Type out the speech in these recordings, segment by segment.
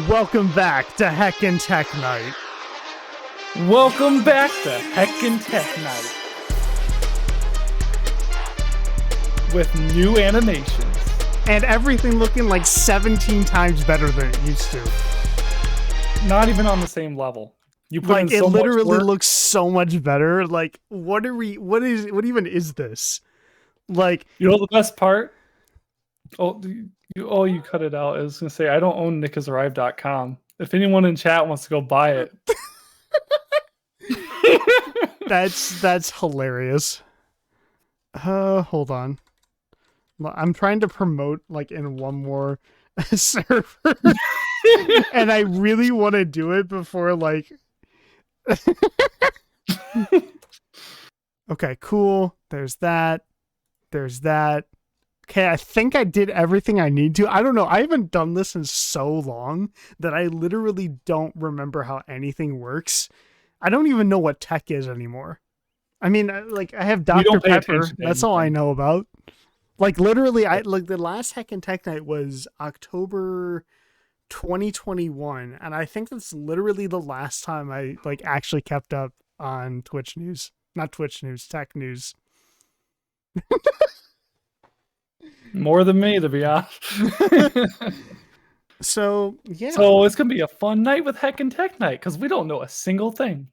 Welcome back to Heckin Tech Night. Welcome back to Heckin Tech Night. With new animations. And everything looking like 17 times better than it used to. Not even on the same level. You put like in so it literally much work. looks so much better. Like what even is this? Like, you know the best part? You cut it out. I was gonna say I don't own nickasarrive.com. If anyone in chat wants to go buy it. that's hilarious. Hold on. I'm trying to promote like in one more server. And I really want to do it before like okay, cool. There's that. Okay, I think I did everything I need to. I don't know. I haven't done this in so long that I literally don't remember how anything works. I don't even know what tech is anymore. I mean, like I have Dr. Pepper. That's all I know about. Like literally, the last Heckin Tech Night was October 2021, and I think that's literally the last time I like actually kept up on Twitch news. Not Twitch news, tech news. More than me, to be honest. So yeah. So it's gonna be a fun night with Heckin Tech Night because we don't know a single thing.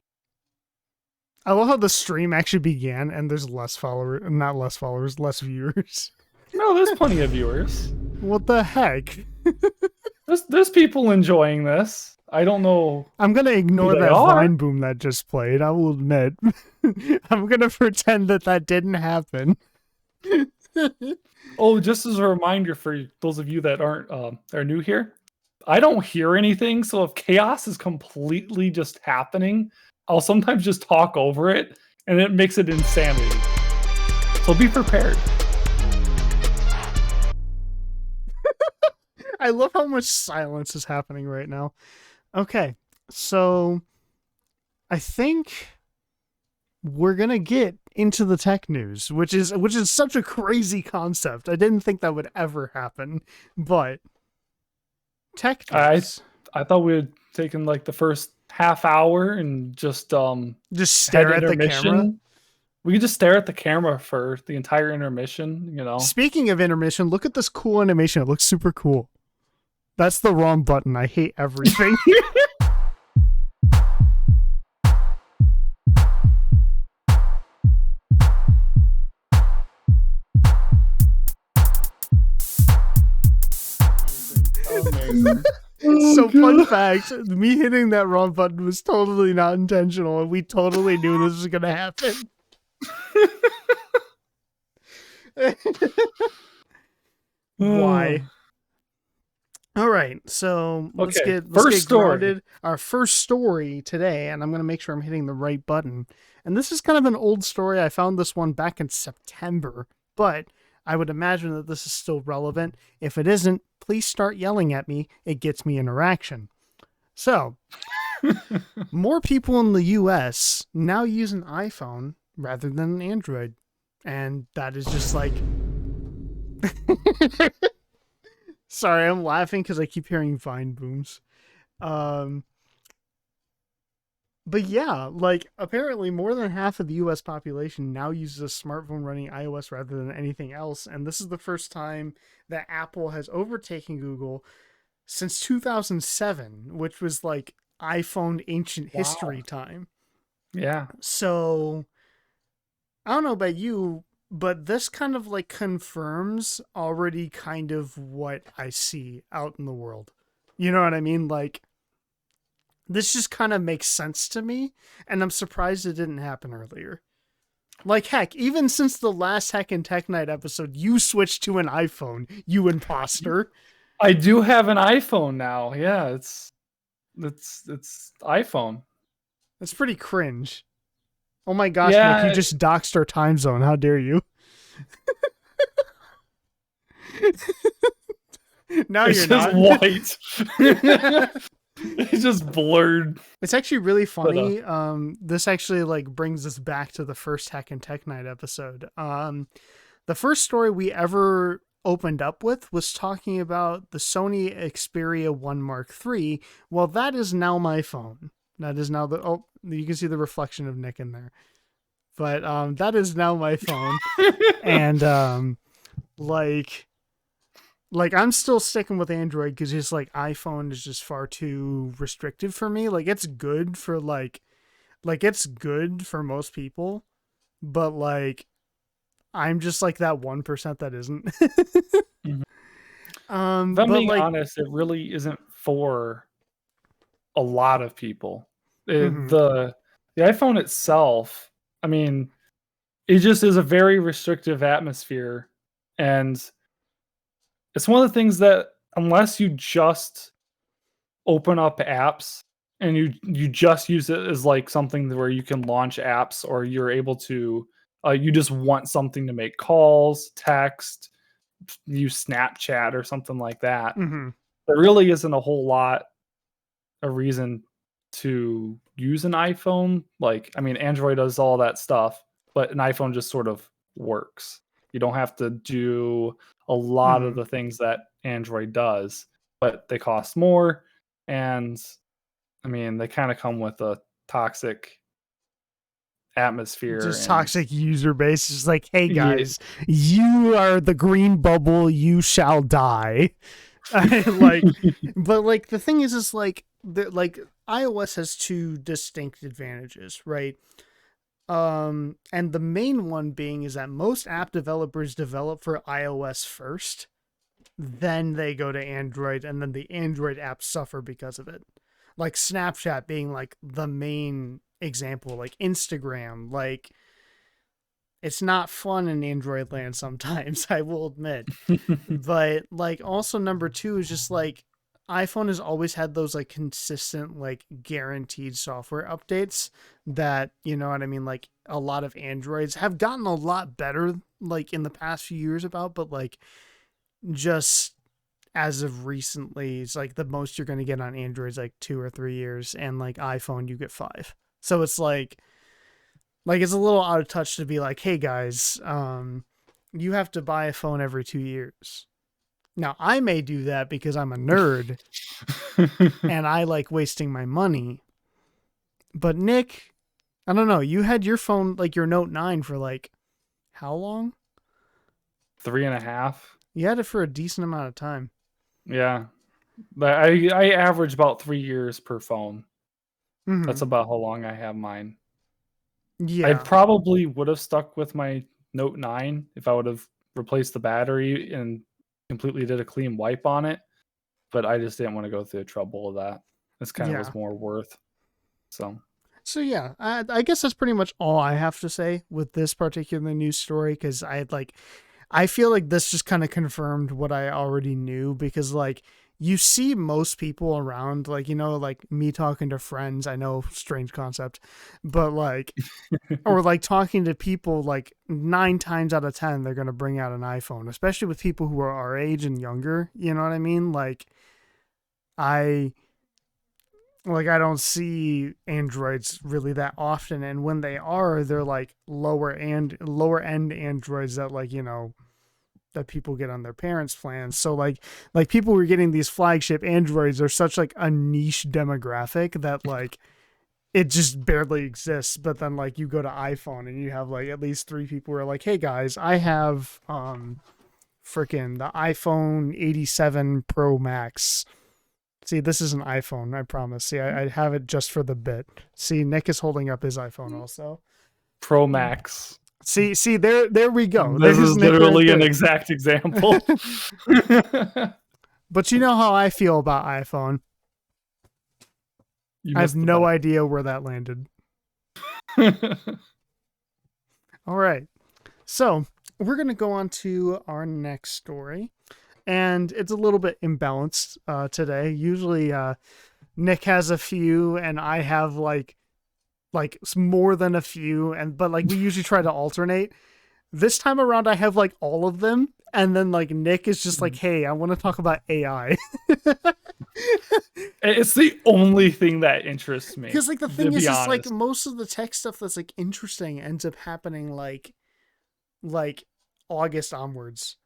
I love how the stream actually began and there's less viewers. No, there's plenty of viewers. What the heck? There's people enjoying this. I don't know. I'm gonna ignore that Vine boom that just played. I will admit. I'm gonna pretend that didn't happen. Oh, just as a reminder for those of you that aren't are new here, I don't hear anything. So if chaos is completely just happening, I'll sometimes just talk over it, and it makes it insanity. So be prepared. I love how much silence is happening right now. Okay, so I think we're gonna get into the tech news, which is such a crazy concept. I didn't think that would ever happen, but tech I news. I thought we had taken like the first half hour and just Just had stare at the camera. intermission. We could just stare at the camera for the entire intermission, you know. Speaking of intermission, look at this cool animation. It looks super cool. That's the wrong button. I hate everything. Amazing. So fun fact, me hitting that wrong button was totally not intentional, and we totally knew this was gonna happen. Why? All right, so let's Okay, get first story. grounded. Our first story today, and I'm gonna make sure I'm hitting the right button. And this is kind of an old story. I found this one back in September, but I would imagine that this is still relevant. If it isn't, please start yelling at me. It gets me interaction. So, more people in the US now use an iPhone rather than an Android. And that is just like. Sorry, I'm laughing because I keep hearing Vine booms. Um, but yeah, like apparently more than half of the US population now uses a smartphone running iOS rather than anything else. And this is the first time that Apple has overtaken Google since 2007, which was like iPhone ancient history time. Yeah. So I don't know about you, but this kind of like confirms already kind of what I see out in the world. You know what I mean? Like, this just kind of makes sense to me, and I'm surprised it didn't happen earlier. Like, heck, even since the last Heckin Tech Night episode, you switched to an iPhone, you imposter. I do have an iPhone now. Yeah, it's iPhone. That's pretty cringe. Oh my gosh, Nick, you Yeah, just doxed our time zone. How dare you? Now it's you're just not. white. It's just blurred. It's actually really But funny. This actually like brings us back to the first Hack and Tech Night episode. The first story we ever opened up with was talking about the Sony Xperia 1 Mark III. Well, that is now my phone. That is now you can see the reflection of Nick in there. But that is now my phone. And like I'm still sticking with Android because just like iPhone is just far too restrictive for me. Like it's good for like it's good for most people, but like I'm just like that 1% that isn't. Mhm. If I'm But being like honest, it really isn't for a lot of people. mhm, The iPhone itself, I mean, it just is a very restrictive atmosphere, and it's one of the things that unless you just open up apps and you just use it as like something where you can launch apps or you're able to you just want something to make calls, text, use Snapchat or something like that. mhm. There really isn't a whole lot a reason to use an iPhone. Like, I mean, Android does all that stuff, but an iPhone just sort of works. You don't have to do a lot of Mhm. the things that Android does, but they cost more. And I mean, they kind of come with a toxic atmosphere. Just And toxic user base is like, hey yeah, guys, you are the green bubble, you shall die. Like, but like the thing is like like iOS has two distinct advantages, right? And the main one being is that most app developers develop for iOS first, then they go to Android, and then the Android apps suffer because of it. Like Snapchat being like the main example, like Instagram, like it's not fun in Android land sometimes, I will admit. But like also number two is just like iPhone has always had those like consistent, like guaranteed software updates that, you know what I mean? Like a lot of Androids have gotten a lot better like in the past few years about, but like just as of recently, it's like the most you're going to get on Android is like 2 or 3 years, and like iPhone, you get 5. So it's like it's a little out of touch to be like, hey guys, you have to buy a phone every 2 years. Now I may do that because I'm a nerd and I like wasting my money. But Nick, I don't know. You had your phone like your Note 9 for like how long? 3.5. You had it for a decent amount of time. Yeah. But I average about 3 years per phone. That's Mm-hmm. about how long I have mine. I Yeah. probably would have stuck with my Note 9 if I would have replaced the battery and completely did a clean wipe on it, but I just didn't want to go through the trouble of that. This kind of Yeah. was more worth. So, So yeah, I guess that's pretty much all I have to say with this particular news story because I feel like this just kind of confirmed what I already knew because like you see most people around like you know like me talking to friends. I know strange concept, but like or like talking to people like 9 times out of 10 they're gonna bring out an iPhone, especially with people who are our age and younger. You know what I mean? I I don't see androids really that often, and when they are they're like lower end androids that like you know that people get on their parents plans. So like people who are getting these flagship androids are such like a niche demographic that like it just barely exists. But then like you go to iPhone and you have like at least 3 people who are like, hey guys, I have freaking the iPhone 87 Pro Max. See, this is an iPhone, I promise. See, I have it just for the bit. See, Nick is holding up his iPhone also. Pro Max. See, there we go. This There's is Nick right literally an there. exact example. But you know how I feel about iPhone. You I have missed the no bet. idea where that landed. All right. So we're going to go on to our next story. And it's a little bit imbalanced today. Usually Nick has a few and I have like more than a few and but like we usually try to alternate. This time around I have like all of them and then like Nick is just like, "Hey, I want to talk about AI." It's the only thing that interests me, Cuz like the to thing be is like honest. most of the tech stuff that's like interesting ends up happening like August onwards.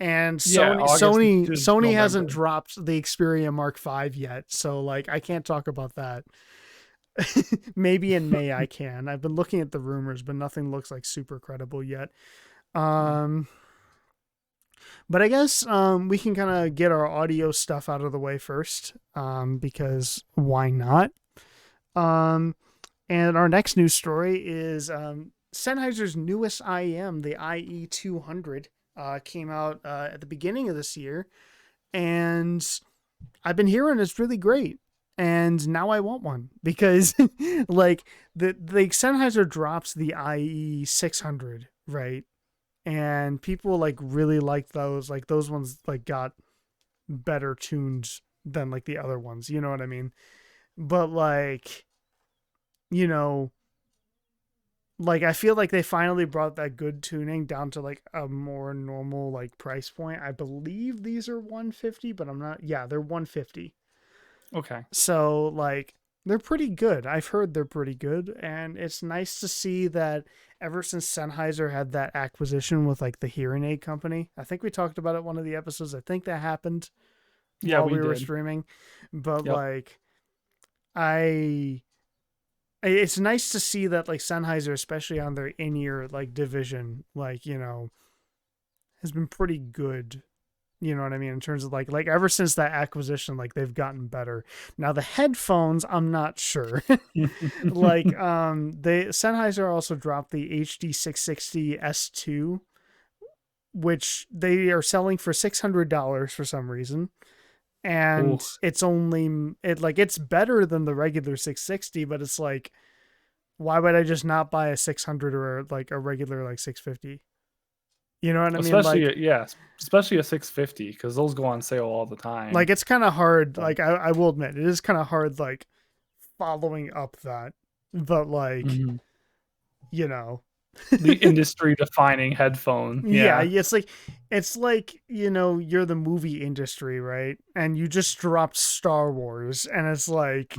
And Yeah, Sony August Sony to Sony hasn't November. dropped the Xperia Mark V yet, so like I can't talk about that. Maybe in May I can. I've been looking at the rumors, but nothing looks like super credible yet. Um, but I guess we can kind of get our audio stuff out of the way first, because why not? Um, and our next news story is Sennheiser's newest IEM, the IE200, came out at the beginning of this year, and I've been hearing it's really great. And now I want one because like the Sennheiser drops the IE 600, right? And people like really like those. Like those ones like got better tuned than like the other ones. You know what I mean? But like, you know, like I feel like they finally brought that good tuning down to like a more normal like price point. I believe these are 150, but I'm not. Yeah, they're 150. Okay. So like they're pretty good. I've heard they're pretty good, and it's nice to see that ever since Sennheiser had that acquisition with like the hearing aid company. I think we talked about it one of the episodes. I think that happened Yeah, while we we were did. streaming. But Yep. like I it's nice to see that like Sennheiser, especially on their in-ear like division, like, you know, has been pretty good. You know what I mean? In terms of like ever since that acquisition, like they've gotten better. Now the headphones, I'm not sure. Like they Sennheiser also dropped the HD 660 S2, which they are selling for $600 for some reason. Oh, And it's only it's better than the regular 660, but it's like why would I just not buy a 600 or like a regular like 650? You know what I mean? Especially yeah, especially a 650 because those go on sale all the time. It's kind of hard. But I will admit, it is kind of hard, following up that, but mhm. you know, The industry defining headphone. yeah, Yeah. it's like you're the movie industry, right? And you just dropped Star Wars, and it's like,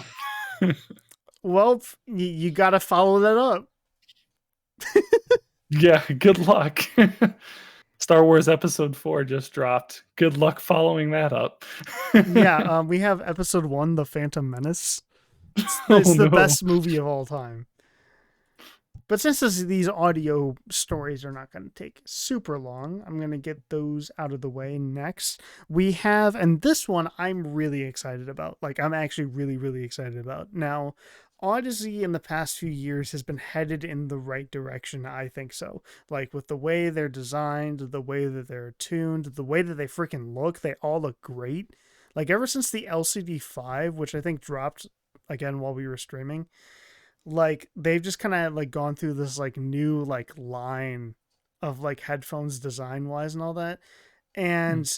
well, you got to follow that up. Yeah, good luck. Star Wars Episode 4 just dropped. Good luck following that up. Yeah, we have Episode 1, The Phantom Menace. It's Oh the no. best movie of all time. But since these audio stories are not going to take super long, I'm going to get those out of the way next. We have, and this one I'm really excited about. I'm actually really, really excited about. Now, Odyssey in the past few years has been headed in the right direction, I think so. With the way they're designed, the way that they're tuned, the way that they freaking look, they all look great. Ever since the LCD 5, which I think dropped again while we were streaming, they've just kind of gone through this new line of headphones design wise and all that. And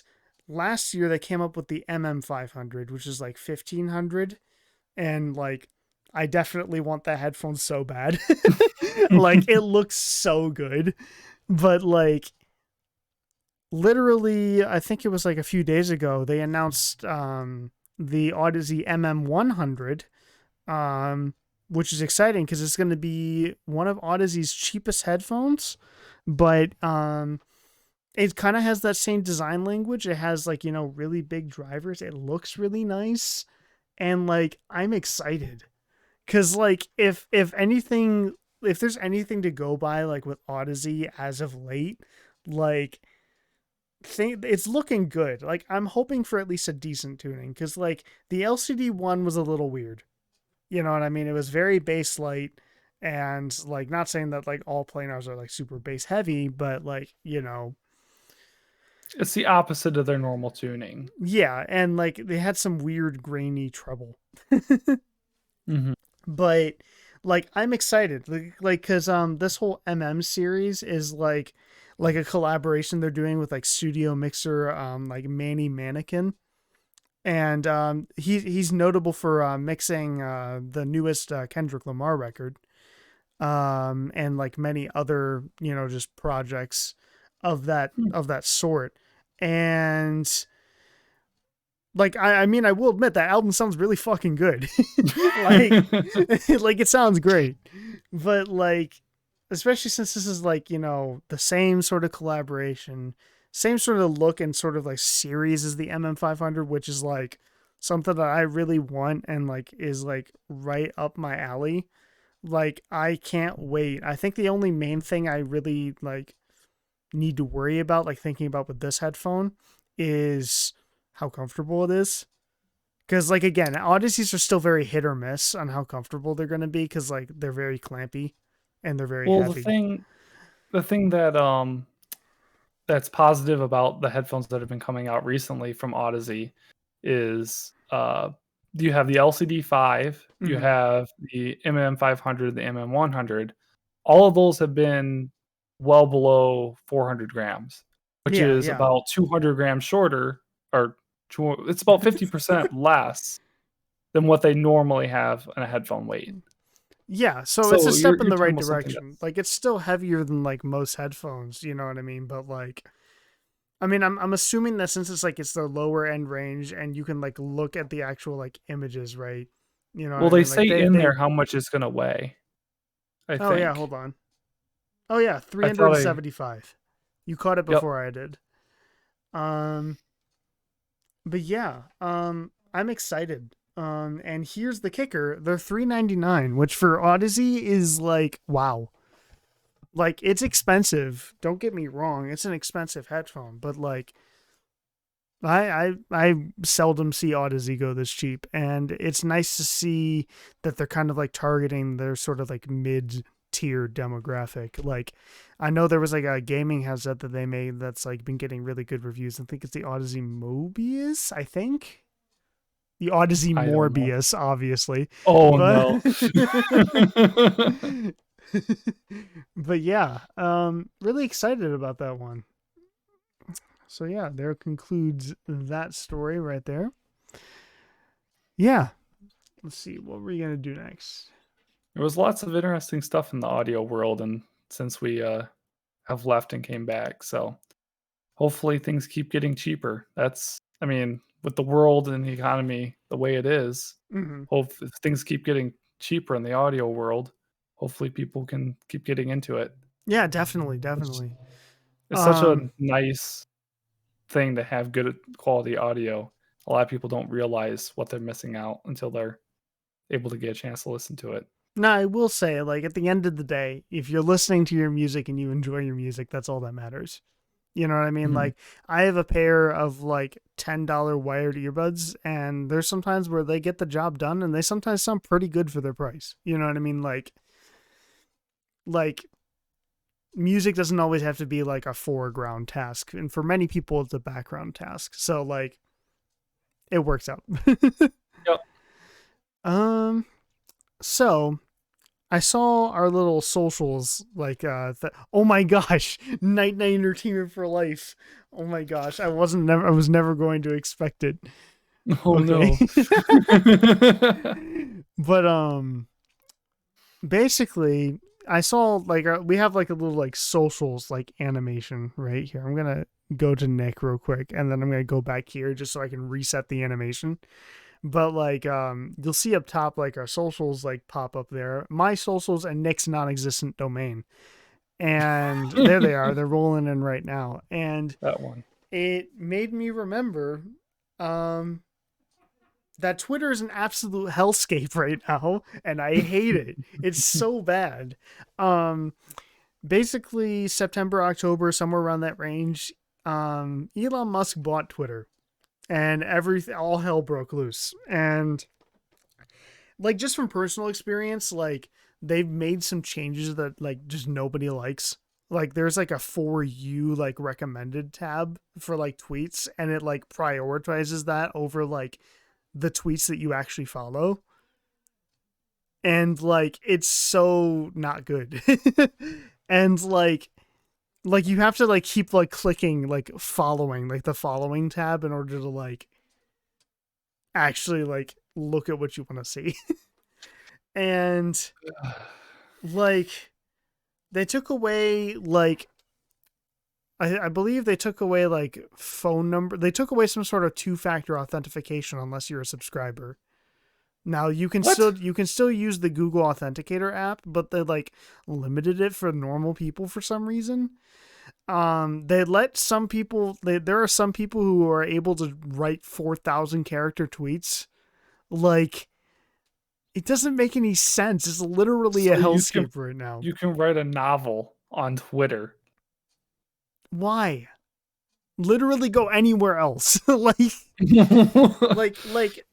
last year they came up with the MM500, which is 1500, and I definitely want that headphone so bad. It looks so good, but literally I think it was a few days ago they announced the Odyssey MM100, which is exciting because it's going to be one of Odyssey's cheapest headphones, but it kind of has that same design language. It has really big drivers. It looks really nice, and I'm excited because if anything, if there's anything to go by with Odyssey as of late, think it's looking good. I'm hoping for at least a decent tuning because the LCD one was a little weird. You know what I mean? It was very bass light, and not saying that all planars are super bass heavy, but It's the opposite of their normal tuning. yeah, and they had some weird grainy treble. Mhm. But I'm excited. Cuz this whole series is a collaboration they're doing with studio mixer Manny Mannequin. And he's notable for mixing the newest Kendrick Lamar record, and many other just projects Hmm. of that sort. And I mean I will admit that album sounds really fucking good. like it sounds great, but especially since this is the same sort of collaboration, same sort of look and sort of series as the MM500, which is something that I really want and is right up my alley. I can't wait. I think the only main thing I really need to worry about, thinking about with this headphone, is how comfortable it is. Because again, Odysseys are still very hit or miss on how comfortable they're going to be because they're very clampy and they're very Well, heavy. the thing that that's positive about the headphones that have been coming out recently from Odyssey is you have the LCD 5, you Mm-hmm. have the MM500, the MM100. All of those have been well below 400 grams, which Yeah, is yeah. about 200 grams shorter, or it's about 50% less than what they normally have in a headphone weight. Yeah, so it's a So step in you're the talking right about something direction. that's It's still heavier than most headphones, you know what I mean? But I mean, I'm assuming that since it's the lower end range and you can look at the actual images, right? You know what well, I they mean? say in They there how much it's gonna weigh. I Oh yeah, think. hold on. Oh yeah, I thought I 375. You caught it Yep. before I did. Um but yeah, I'm excited. And here's the kicker. They're 399, which for Odyssey is wow. It's expensive. Don't get me wrong, it's an expensive headphone, but I seldom see Odyssey go this cheap, and it's nice to see that they're kind of targeting their sort of mid tier demographic. I know there was a gaming headset that they made that's been getting really good reviews. I think it's the Odyssey Mobius. I think the Odyssey I don't know. Morbius, obviously, Oh, but no. but yeah, really excited about that one. So yeah, there concludes that story right there. Yeah. Let's see. What were we gonna do next? There was lots of interesting stuff in the audio world, and since we have left and came back, so hopefully things keep getting cheaper. That's, I mean, with the world and the economy the way it is, Mm-hmm. hope if things keep getting cheaper in the audio world, hopefully people can keep getting into it. Yeah, definitely, It's, definitely. it's such a Um, nice thing to have good quality audio. A lot of people don't realize what they're missing out until they're able to get a chance to listen to it. no, I will say, like at the end of the day, if you're listening to your music and you enjoy your music, that's all that matters. You know what I mean? Mhm. Like I have a pair of like $10 wired earbuds, and there's sometimes where they get the job done, and they sometimes sound pretty good for their price. You know what I mean? Like music doesn't always have to be like a foreground task, and for many people, it's a background task. So like it works out. Yep. um. So I saw our little socials like oh my gosh, night night entertainment for life. Oh my gosh, I was never going to expect it. Oh Okay. no. But basically I saw like we have like a little like socials like animation right here. I'm going to go to Nick real quick and then I'm going to go back here just so I can reset the animation. But like you'll see up top like our socials like pop up there. My socials and Nick's non-existent domain. And there they are. They're rolling in right now. And That one. it made me remember um that Twitter is an absolute hellscape right now and I hate it. It's so bad. Um Basically September, October, somewhere around that range, Elon Musk bought Twitter and everything all hell broke loose. And like just from personal experience, like they've made some changes that like just nobody likes. Like there's like a for you like recommended tab for like tweets and it like prioritizes that over like the tweets that you actually follow. And like it's so not good. And like you have to like keep like clicking like following like the following tab in order to like actually like look at what you want to see. And like they took away like I believe they took away like phone number. They took away some sort of two-factor authentication unless you're a subscriber. Now What? you can still use the Google Authenticator app, but they like limited it for normal people for some reason. They let some people. There are some people who are able to write 4,000 character tweets. Like it doesn't make any sense. It's literally a So hellscape right now. you can write a novel on Twitter. Why? Literally go anywhere else. like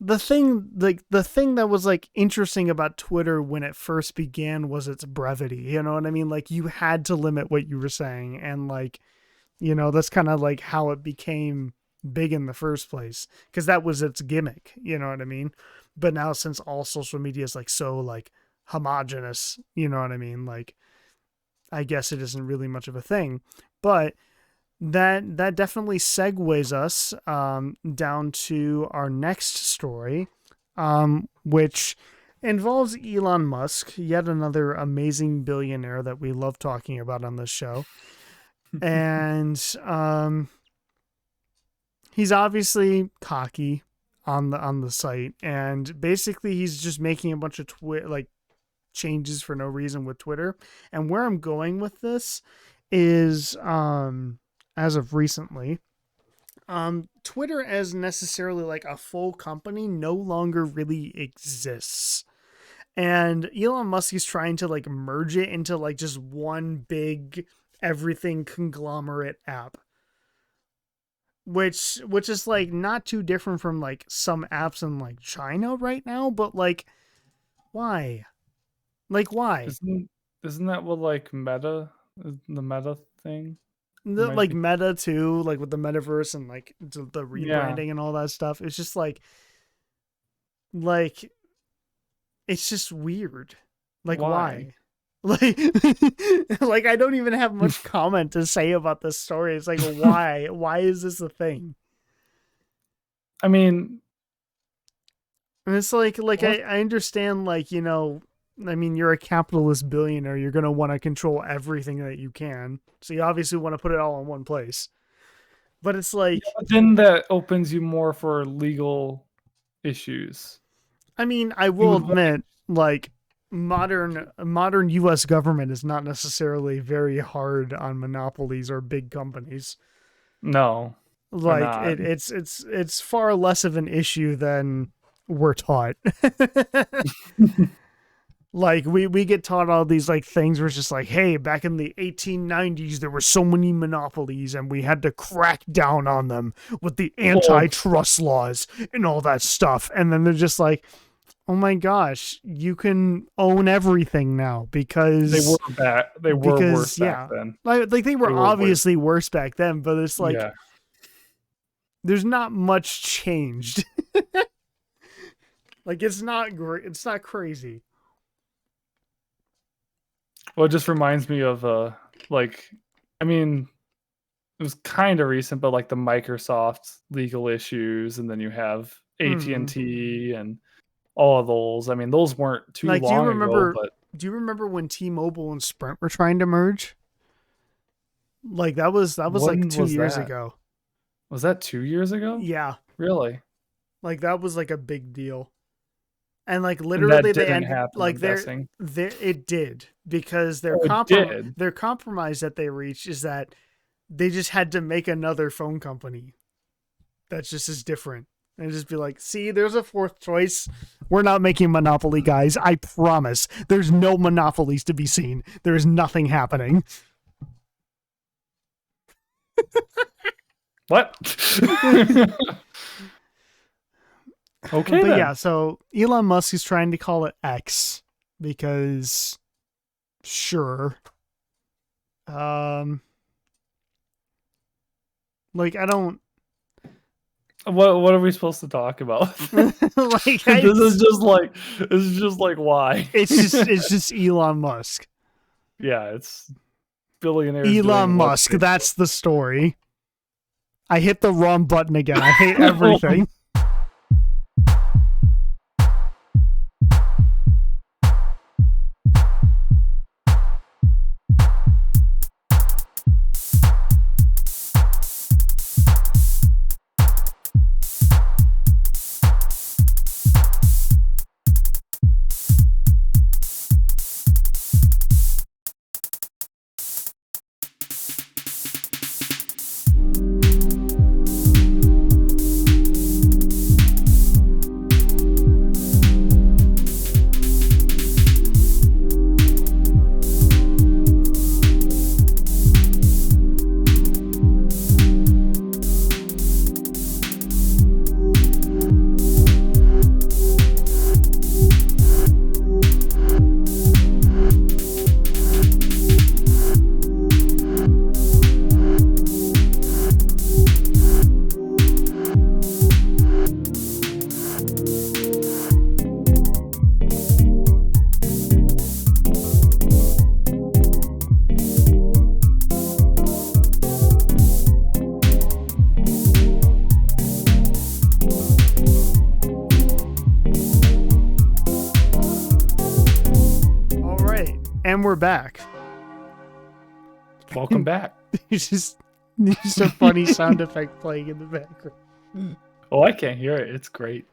the thing that was like interesting about Twitter when it first began was its brevity. You know what I mean? Like you had to limit what you were saying, and like that's kind of like how it became big in the first place because that was its gimmick. You know what I mean? But now since all social media is like so like homogenous, you know what I mean? Like I guess it isn't really much of a thing, but that definitely segues us down to our next story, which involves Elon Musk, yet another amazing billionaire that we love talking about on this show. And he's obviously cocky on the site, and basically he's just making a bunch of like changes for no reason with Twitter. And where I'm going with this is as of recently, Twitter as necessarily like a full company no longer really exists. And Elon Musk is trying to like merge it into like just one big everything conglomerate app. Which is like not too different from like some apps in like China right now, but like why? Like why? Isn't isn't that what like the meta thing? Or might Like be. Meta too, like with the metaverse and like the Yeah. rebranding and all that stuff. It's just like it's just weird. Like Why? why? Like, like I don't even have much comment to say about this story. It's like, why? Why is this a thing? I mean, And it's like I understand, like, I mean, you're a capitalist billionaire. You're gonna want to control everything that you can. So you obviously want to put it all in one place. But it's yeah, like, but then that opens you more for legal issues. I mean, I You will would want, admit, like, modern U.S. government is not necessarily very hard on monopolies or big companies. no, they're Like not. it's far less of an issue than we're taught. Like we get taught all these like things where it's just like, hey, back in the 1890s there were so many monopolies and we had to crack down on them with the Well, antitrust laws and all that stuff. And then they're just like, oh my gosh, you can own everything now they were because back. They were worse back yeah, then. like they were They were way, obviously worse back then, but it's like yeah. there's not much changed. Like it's not great. It's not crazy. Well, it just reminds me of like, I mean, it was kind of recent, but like the Microsoft legal issues, and then you have AT and Hmm. T and all of those. I mean, those weren't too Like, do you long ago, remember? but Do you remember when T-Mobile and Sprint were trying to merge? Like that was like when 2 years ago. was that 2 years ago? Yeah, Really? like that was like a big deal. And like And that literally they didn't ended happen, like I'm guessing. it did because Oh, it did. their compromise that they reached is that they just had to make another phone company that's just as different and just be like, see, there's a fourth choice. We're not making Monopoly, guys. I promise. There's no monopolies to be seen. There is nothing happening. What? Okay But yeah, then. so Elon Musk is trying to call it X because sure. Um like I don't What are we supposed to talk about? like This is just like why? it's just Elon Musk. Yeah, it's billionaires Elon doing what Musk, they that's the story. I hit the wrong button again. I hate everything. All right, and we're back. welcome back. It's just a funny sound effect playing in the background. Oh, I can't hear it. It's great.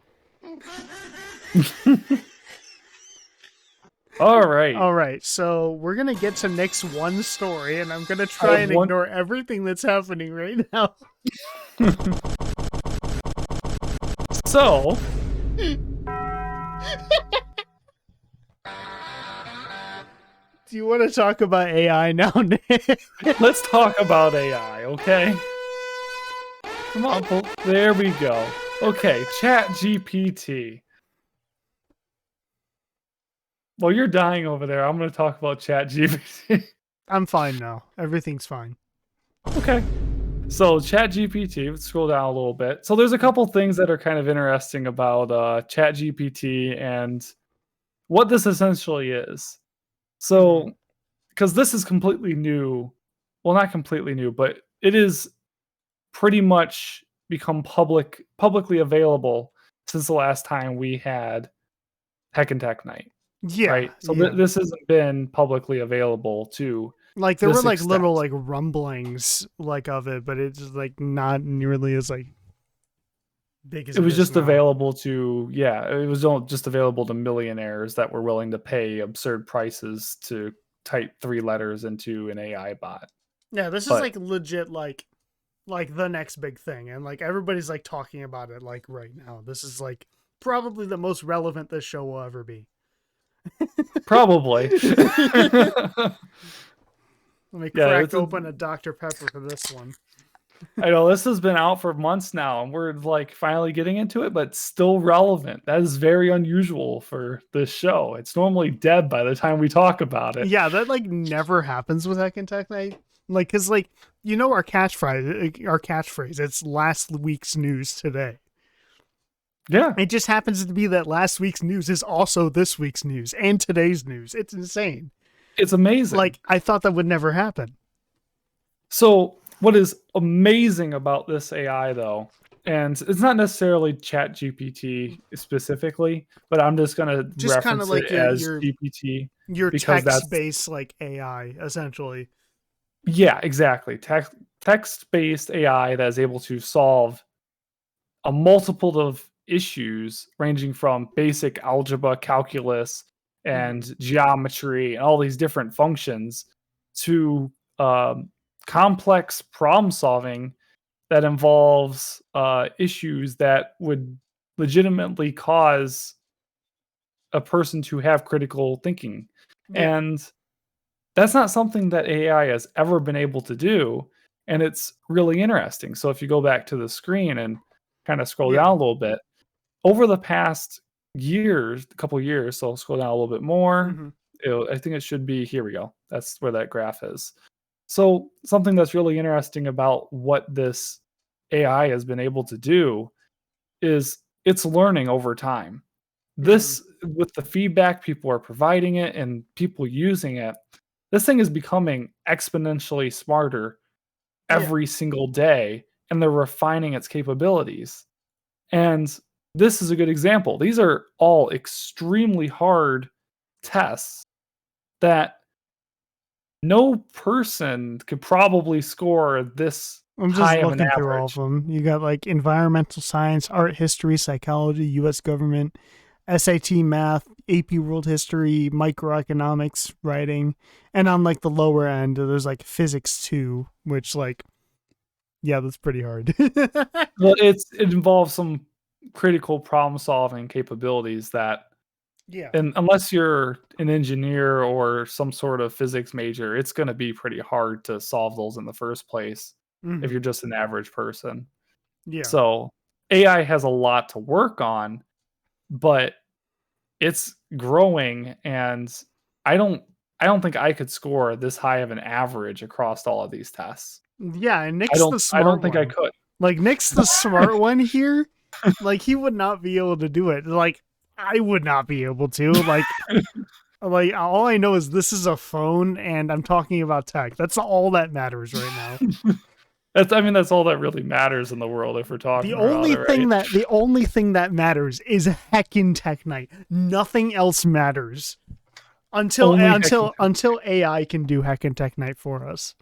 All right. All right, so we're gonna get to Nick's one story, and I'm gonna I try have and one. ignore everything that's happening right now. So, Do you want to talk about AI now, Nick? let's talk about AI, okay? Come on, there we go. Okay, Chat GPT. Well, you're dying over there. I'm going to talk about Chat GPT. I'm fine now. Everything's fine. Okay. So Chat GPT, let's scroll down a little bit. So there's a couple things that are kind of interesting about Chat GPT and what this essentially is. So, because this is completely new, well, not completely new, but it is pretty much become publicly available since the last time we had Heckin Tech Night, Yeah, right? So yeah. this hasn't been publicly available to Like there were this like extent. little like rumblings like of it, but it's like not nearly as like big as It it was is just now. available to, yeah, it was just available to millionaires that were willing to pay absurd prices to type 3 letters into an AI bot. Yeah, this is But like legit like the next big thing, and like everybody's like talking about it like right now. This is like probably the most relevant this show will ever be. probably. Let me Yeah, crack it's a, open a Dr. Pepper for this one. I know this has been out for months now, and we're like finally getting into it, but still relevant. That is very unusual for this show. It's normally dead by the time we talk about it. Yeah, that like never happens with Heckin' Tech Night. Like, cause like you know our catchphrase. It's last week's news today. Yeah, It just happens to be that last week's news is also this week's news and today's news. It's insane. it's amazing. Like I thought that would never happen. So, what is amazing about this AI though, and it's not necessarily Chat GPT specifically, but I'm just going to Just kind of reference it like your as your GPT your because text that's, based like AI essentially. yeah, exactly. Text-based AI that is able to solve a multiple of issues ranging from basic algebra, calculus, Mm-hmm. and geometry, and all these different functions to complex problem solving that involves issues that would legitimately cause a person to have critical thinking. Yeah. And that's not something that AI has ever been able to do. And it's really interesting. So if you go back to the screen and kind of scroll down Yeah. a little bit, over the past years, a couple years, so I'll scroll down a little bit more. Mm-hmm. I think it should be, here we go. That's where that graph is. So something that's really interesting about what this AI has been able to do is it's learning over time. Mm-hmm. This, with the feedback people are providing it and people using it, this thing is becoming exponentially smarter Yeah. every single day, and they're refining its capabilities. And this is a good example. These are all extremely hard tests that no person could probably score this I'm just high of an looking through all of average. them. You got like environmental science, art history, psychology, US government, SAT math, AP world history, microeconomics, writing, and on like the lower end there's like physics too, which like yeah, that's pretty hard. Well, it involves some critical problem solving capabilities that, Yeah. and unless you're an engineer or some sort of physics major, it's going to be pretty hard to solve those in the first place if Mm-hmm. you're just an average person. Yeah. So AI has a lot to work on, but it's growing, and I don't I don't think I could score this high of an average across all of these tests. Yeah, and I Nick's don't the I don't smart think I one. could. Like Nick's the smart one here. Like he would not be able to do it. Like I would not be able to. Like all I know is this is a phone and I'm talking about tech. That's all that matters right now. That's all that really matters in the world if we're The talking about only it, right? thing that the only thing that matters is Heckin' Tech Night. Nothing else matters until Only heckin' until until AI can do Heckin' Tech Night for us.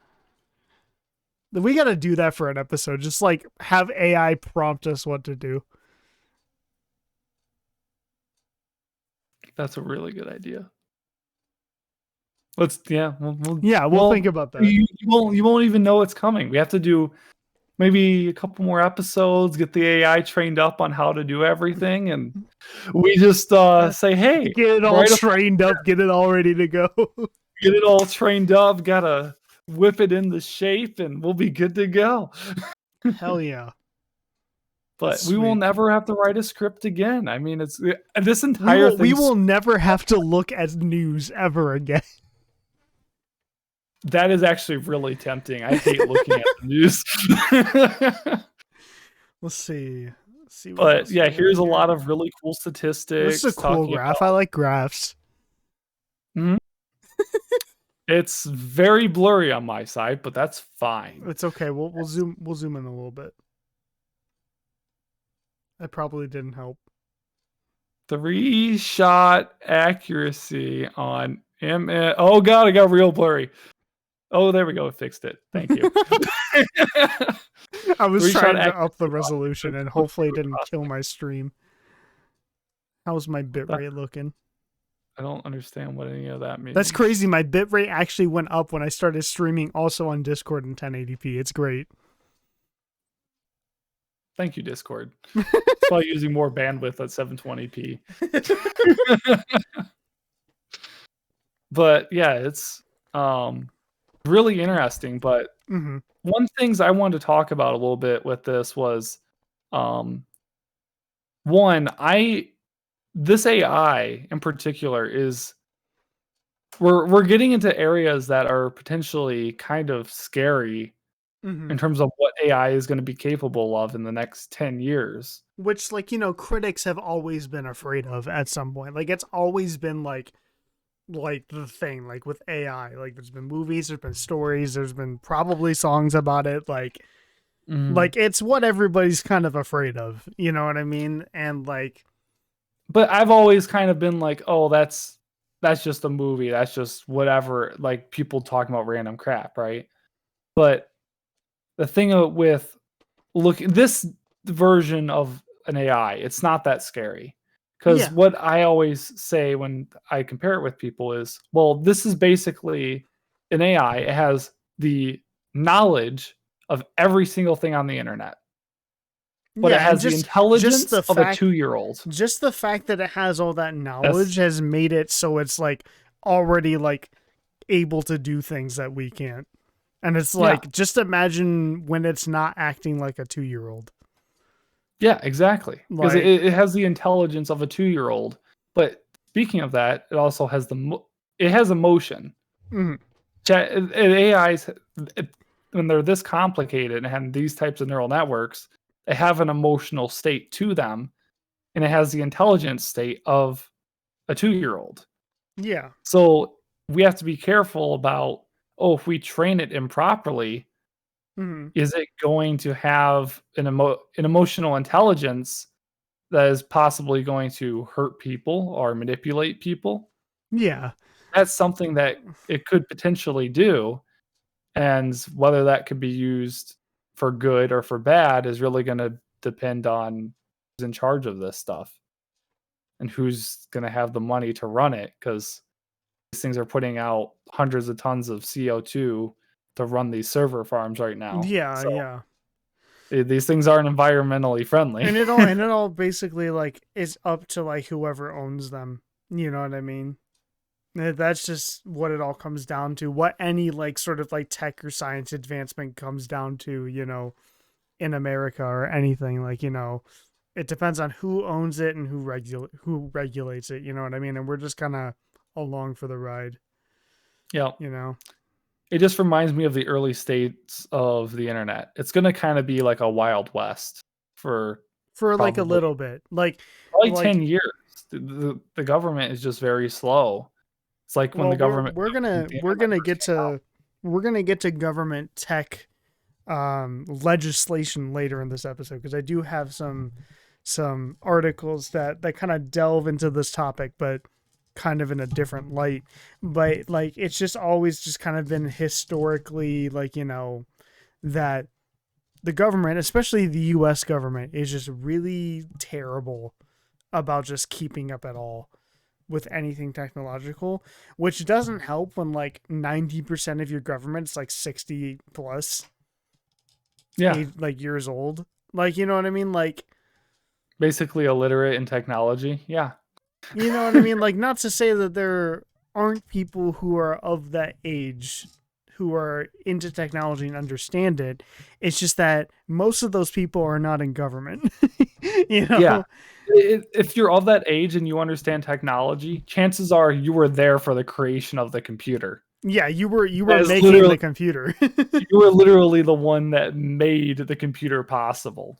We got to do that for an episode. Just like have AI prompt us what to do. That's a really good idea. Let's, yeah, Yeah, we'll think well, about that. you won't even know it's coming. We have to do maybe a couple more episodes, get the AI trained up on how to do everything, and we just say, "Hey, Get it all write a trained up, get it all ready to go. get it all trained up, gotta whip it into shape, and we'll be good to go." Hell yeah. That's But we will sweet. never have to write a script again. I mean, it's this We entire will we thing. will never have to look at news ever again. That is actually really tempting. I hate looking at the news. Let's see. Let's see what But else yeah, we got here's a here. lot of really cool This is a statistics cool talking graph. I about. like graphs. Mhm. It's very blurry on my side, but that's fine. It's okay. We'll zoom in a little bit. That probably didn't help. 3-shot accuracy on Oh god, it got real blurry. Oh, there we go. It fixed it. Thank you. I was 3-shot trying to accuracy up the on resolution and hopefully it didn't kill my stream. How's my bitrate looking? I don't understand what any of that means. That's crazy. My bitrate actually went up when I started streaming also on Discord in 1080p. It's great. Thank you, Discord. It's probably using more bandwidth at 720p. But yeah, it's really interesting. But one things I wanted to talk about a little bit with this was one, this AI in particular is we're getting into areas that are potentially kind of scary in terms of what AI is going to be capable of in the next 10 years. Which, like, you know, critics have always been afraid of at some point. Like, it's always been like the thing, like with AI. Like, there's been movies, there's been stories, there's been probably songs about it. Like it's what everybody's kind of afraid of. You know what I mean? And like, but I've always kind of been like, oh, that's just a movie. That's just whatever. Like people talking about random crap, right? But the thing with this version of an AI, it's not that scary. Because what I always say when I compare it with people is, well, this is basically an AI. It has the knowledge of every single thing on the internet. But it has the intelligence of a 2-year-old. Just the fact that it has all that knowledge has made it so it's like already like able to do things that we can't. And it's like, just imagine when it's not acting like a 2-year-old. Yeah, exactly. Because it has the intelligence of a 2-year-old. But speaking of that, it also has it has emotion. AIs, when they're this complicated and have these types of neural networks, they have an emotional state to them, and it has the intelligence state of a 2-year-old. Yeah. So we have to be careful about, if we train it improperly, is it going to have an emotional intelligence that is possibly going to hurt people or manipulate people? Yeah. That's something that it could potentially do. And whether that could be used for good or for bad is really going to depend on who's in charge of this stuff and who's going to have the money to run it, because these things are putting out hundreds of tons of CO2 to run these server farms right now. Yeah, yeah. These things aren't environmentally friendly. And it all basically like is up to like whoever owns them. You know what I mean? That's just what it all comes down to. What any like sort of like tech or science advancement comes down to, you know, in America or anything, like, you know, it depends on who owns it and who regulates it, you know what I mean? And we're just kind of along for the ride. Yeah. You know, it just reminds me of the early states of the internet. It's going to kind of be like a Wild West for like a little bit, like probably 10 years. The government is just very slow. It's like when the government we're gonna get to government tech legislation later in this episode, because I do have some articles that kind of delve into this topic, but kind of in a different light. But like, it's just always just kind of been historically, like, you know, that the government, especially the US government, is just really terrible about just keeping up at all with anything technological, which doesn't help when like 90% of your government's like 60 plus like years old. Like, you know what I mean? Like basically illiterate in technology. Yeah. You know what I mean? Like, not to say that there aren't people who are of that age who are into technology and understand it. It's just that most of those people are not in government. You know? Yeah. If you're of that age and you understand technology, chances are you were there for the creation of the computer. Yeah, you were making the computer. You were literally the one that made the computer possible.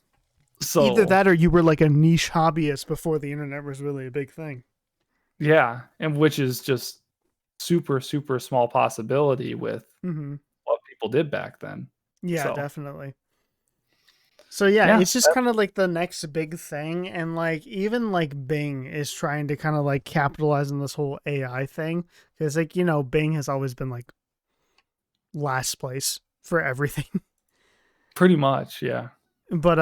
So either that or you were like a niche hobbyist before the internet was really a big thing. Yeah, and which is just super, super small possibility with Mm-hmm. what people did back then. Yeah, So definitely. So yeah, yeah, it's just kind of like the next big thing, and like even like Bing is trying to kind of like capitalize on this whole AI thing, because like Bing has always been like last place for everything. pretty much, yeah. But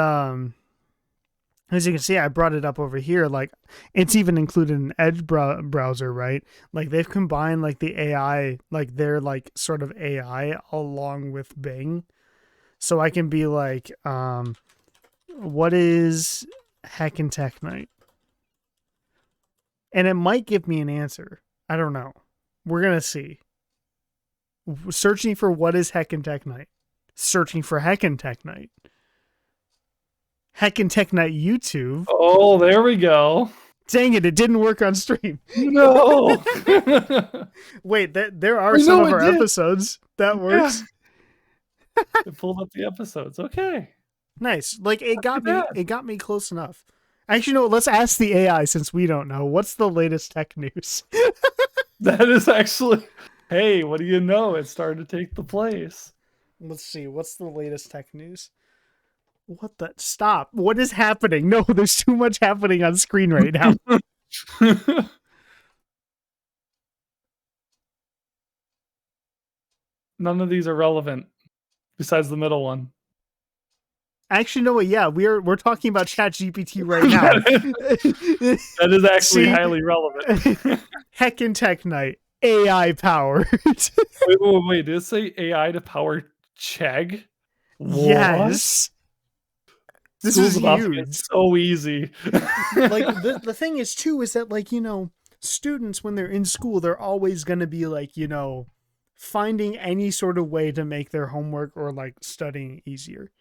as you can see, I brought it up over here. Like, it's even included in Edge browser, right? Like, they've combined like the AI, like their like sort of AI along with Bing, so I can be like, what is Heckin Tech Night? And it might give me an answer. I don't know. We're gonna see. Searching for what is Heckin Tech Night. Searching for Heckin Tech Night. Heckin Tech Night YouTube. Oh, there we go. Dang it! It didn't work on stream. No. Wait, there are We some know of it our did. episodes that Yeah. works. It pulled up the episodes. Okay. Nice. Like it Too got me. bad. It got me close enough. Actually, no. Let's ask the AI since we don't know. What's the latest tech news? That is actually, hey, what do you know? It started to take the place. Let's see. What's the latest tech news? What the? Stop. What is happening? No, there's too much happening on screen right now. None of these are relevant besides the middle one. Actually, no. Yeah, we're talking about ChatGPT right now. That is actually See? highly relevant. Heckin' Tech Night, AI powered. Wait. Did it say AI to power Chegg? What? Yes. This School's is about to get huge. so easy. Like the thing is too is that like students when they're in school they're always going to be like finding any sort of way to make their homework or like studying easier.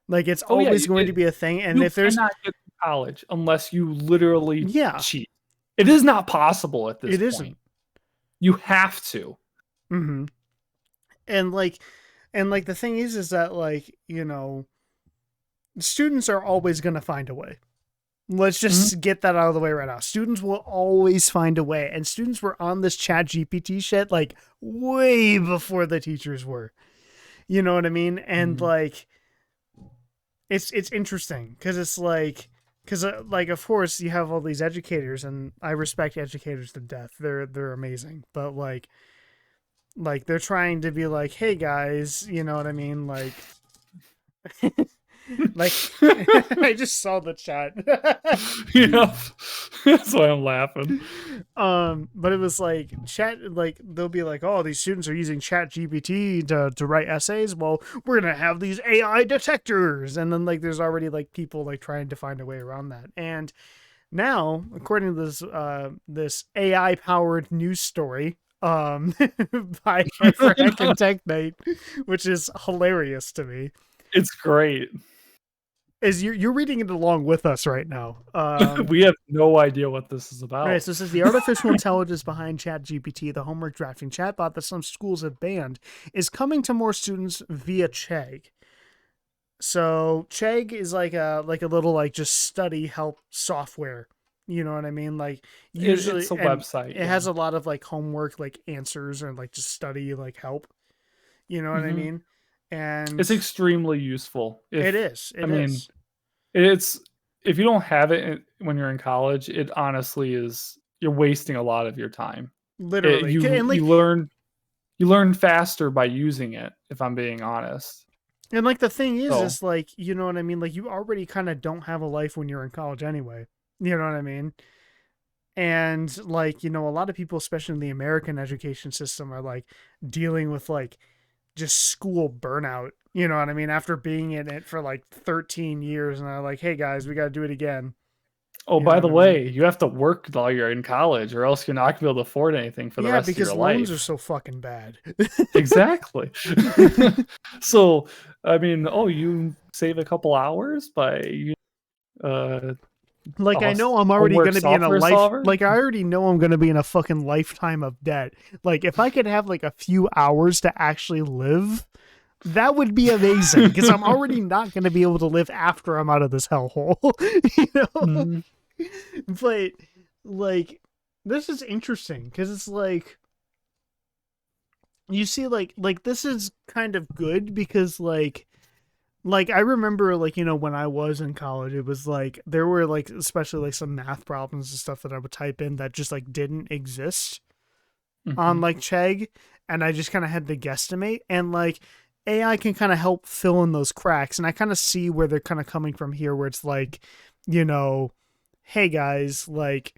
Like it's Oh yeah, always going to be a thing, and you if there's cannot get to college unless you literally yeah, cheat. It is not possible at this it point. isn't. You have to. Mm-hmm. And like the thing is that like students are always going to find a way. Let's just get that out of the way right now. Students will always find a way, and students were on this Chat GPT shit like way before the teachers were. You know what I mean? And like, it's interesting because it's like, like of course you have all these educators, and I respect educators to death. They're amazing, but like they're trying to be like, hey guys, you know what I mean? Like. Like I just saw the chat. Yeah, that's why I'm laughing. But it was like chat, like they'll be like, oh, these students are using Chat GPT to write essays. Well, we're gonna have these AI detectors, and then like there's already like people like trying to find a way around that. And now, according to this AI powered news story, by for Heckin' Tech Night, which is hilarious to me. It's great. Is you're reading it along with us right now. We have no idea what this is about. All right, so it says the artificial intelligence behind ChatGPT, the homework drafting chatbot that some schools have banned, is coming to more students via Chegg. So Chegg is like a little like just study help software. You know what I mean? Like usually it's a website. It has a lot of like homework like answers and like just study like help. You know what I mean? And it's extremely useful. It is. It's if you don't have it when you're in college, it honestly is you're wasting a lot of your time. Literally. You learn faster by using it, if I'm being honest. And like the thing is like, you know what I mean? Like you already kind of don't have a life when you're in college anyway. You know what I mean? And like, a lot of people, especially in the American education system, are like dealing with like just school burnout. You know what I mean? After being in it for like 13 years, and they're like, hey guys, we got to do it again. Oh, by the way, you have to work while you're in college, or else you're not going to be able to afford anything for the rest of your life. Yeah, because loans are so fucking bad. Exactly. So, I mean, you save a couple hours by like I know I'm already going to be in a life. Solver? Like I already know I'm going to be in a fucking lifetime of debt. Like if I could have like a few hours to actually live, that would be amazing. Because I'm already not going to be able to live after I'm out of this hellhole. But like this is interesting because it's like you see, like this is kind of good because like I remember like when I was in college, it was like there were like especially like some math problems and stuff that I would type in that just like didn't exist on Hmm. like Chegg, and I just kind of had to guesstimate, and like AI can kind of help fill in those cracks, and I kind of see where they're kind of coming from here, where it's like, you know, hey guys, like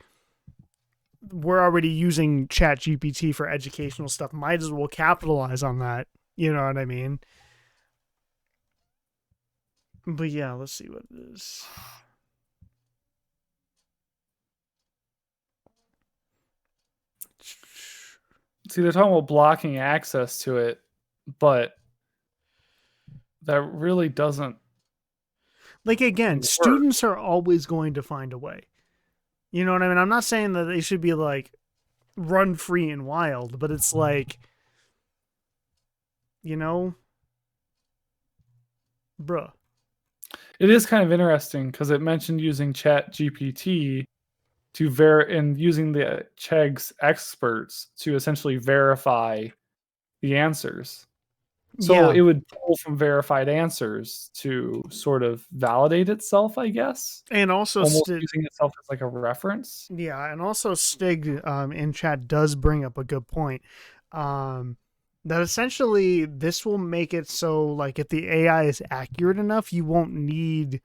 we're already using Chat GPT for educational stuff, might as well capitalize on that. You know what I mean? But yeah, let's see what it is. See, they're talking about blocking access to it, but that really doesn't Like again, work. students are always going to find a way. You know what I mean? I'm not saying that they should be like run free and wild, but it's like, you know, bruh. It is kind of interesting because it mentioned using Chat GPT to and using the Chegg's experts to essentially verify the answers. So Yeah. it would pull from verified answers to sort of validate itself, I guess, And also almost using itself as like a reference. yeah, and also Stig in chat does bring up a good point. Um, that essentially this will make it so like if the AI is accurate enough, you won't need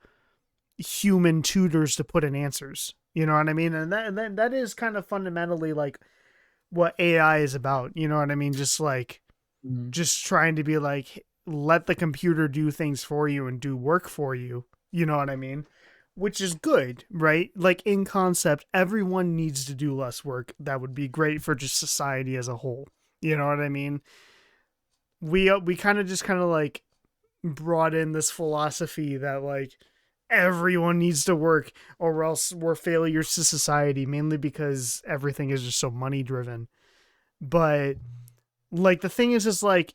human tutors to put in answers. You know what I mean? And that is kind of fundamentally like what AI is about. You know what I mean? Mhm. Just trying to be like let the computer do things for you and do work for you. You know what I mean? Which is good, right? Like in concept, everyone needs to do less work. That would be great for just society as a whole. You know what I mean? We kind of just kind of like brought in this philosophy that like everyone needs to work or else we're failures to society, mainly because everything is just so money driven. But like the thing is like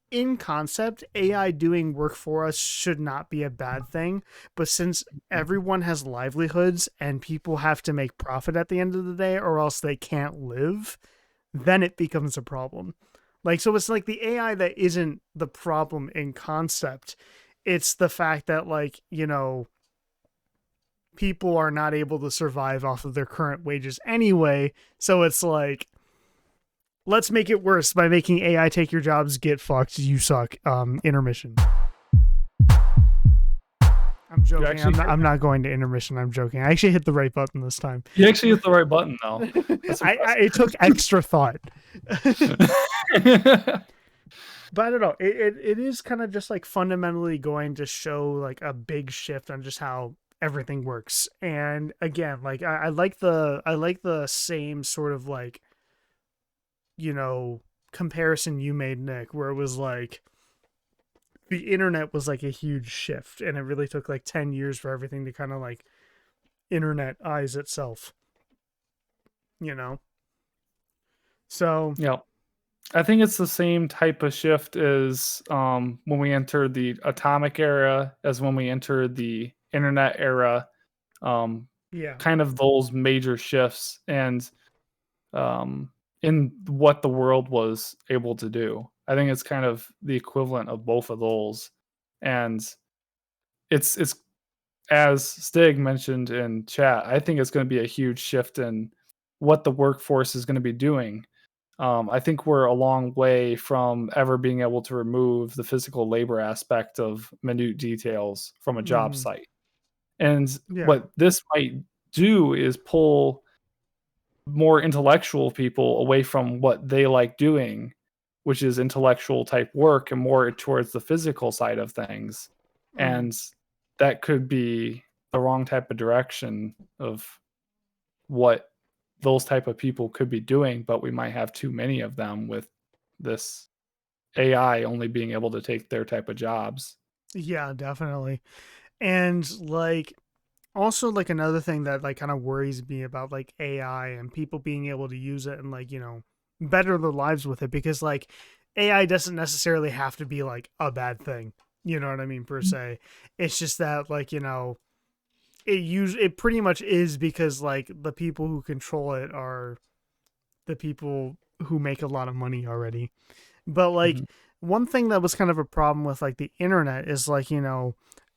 in concept, AI doing work for us should not be a bad thing, but since everyone has livelihoods and people have to make profit at the end of the day or else they can't live, then it becomes a problem. Like so it's like the AI that isn't the problem in concept. It's the fact that like, people are not able to survive off of their current wages anyway. So it's like let's make it worse by making AI take your jobs. Get fucked. You suck. Intermission. I'm You joking. actually I'm not. I'm not going to intermission. I'm joking. I actually hit the right button this time. you actually hit the right button though. That's It took extra thought, impressive. but I don't know. It is kind of just like fundamentally going to show like a big shift on just how everything works. And again, like I like the same sort of like you know comparison you made, Nick, where it was like the internet was like a huge shift and it really took like 10 years for everything to kind of like internet eyes itself, you know. So Yeah. I think it's the same type of shift as when we entered the atomic era, as when we entered the internet era. Um, yeah. kind of those major shifts, and in what the world was able to do. I think it's kind of the equivalent of both of those, and it's as Stig mentioned in chat. I think it's going to be a huge shift in what the workforce is going to be doing. I think we're a long way from ever being able to remove the physical labor aspect of minute details from a job Mm-hmm. site. And Yeah. what this might do is pull more intellectual people away from what they like doing, which is intellectual type work, and more towards the physical side of things. Mm-hmm. And that could be the wrong type of direction of what those type of people could be doing, but we might have too many of them with this AI only being able to take their type of jobs. Yeah, definitely. And like also like another thing that like kind of worries me about like AI and people being able to use it and like better their lives with it, because like AI doesn't necessarily have to be like a bad thing, you know what I mean, per se. It's just that like it pretty much is, because like the people who control it are the people who make a lot of money already. But like Mhm. one thing that was kind of a problem with like the internet is like,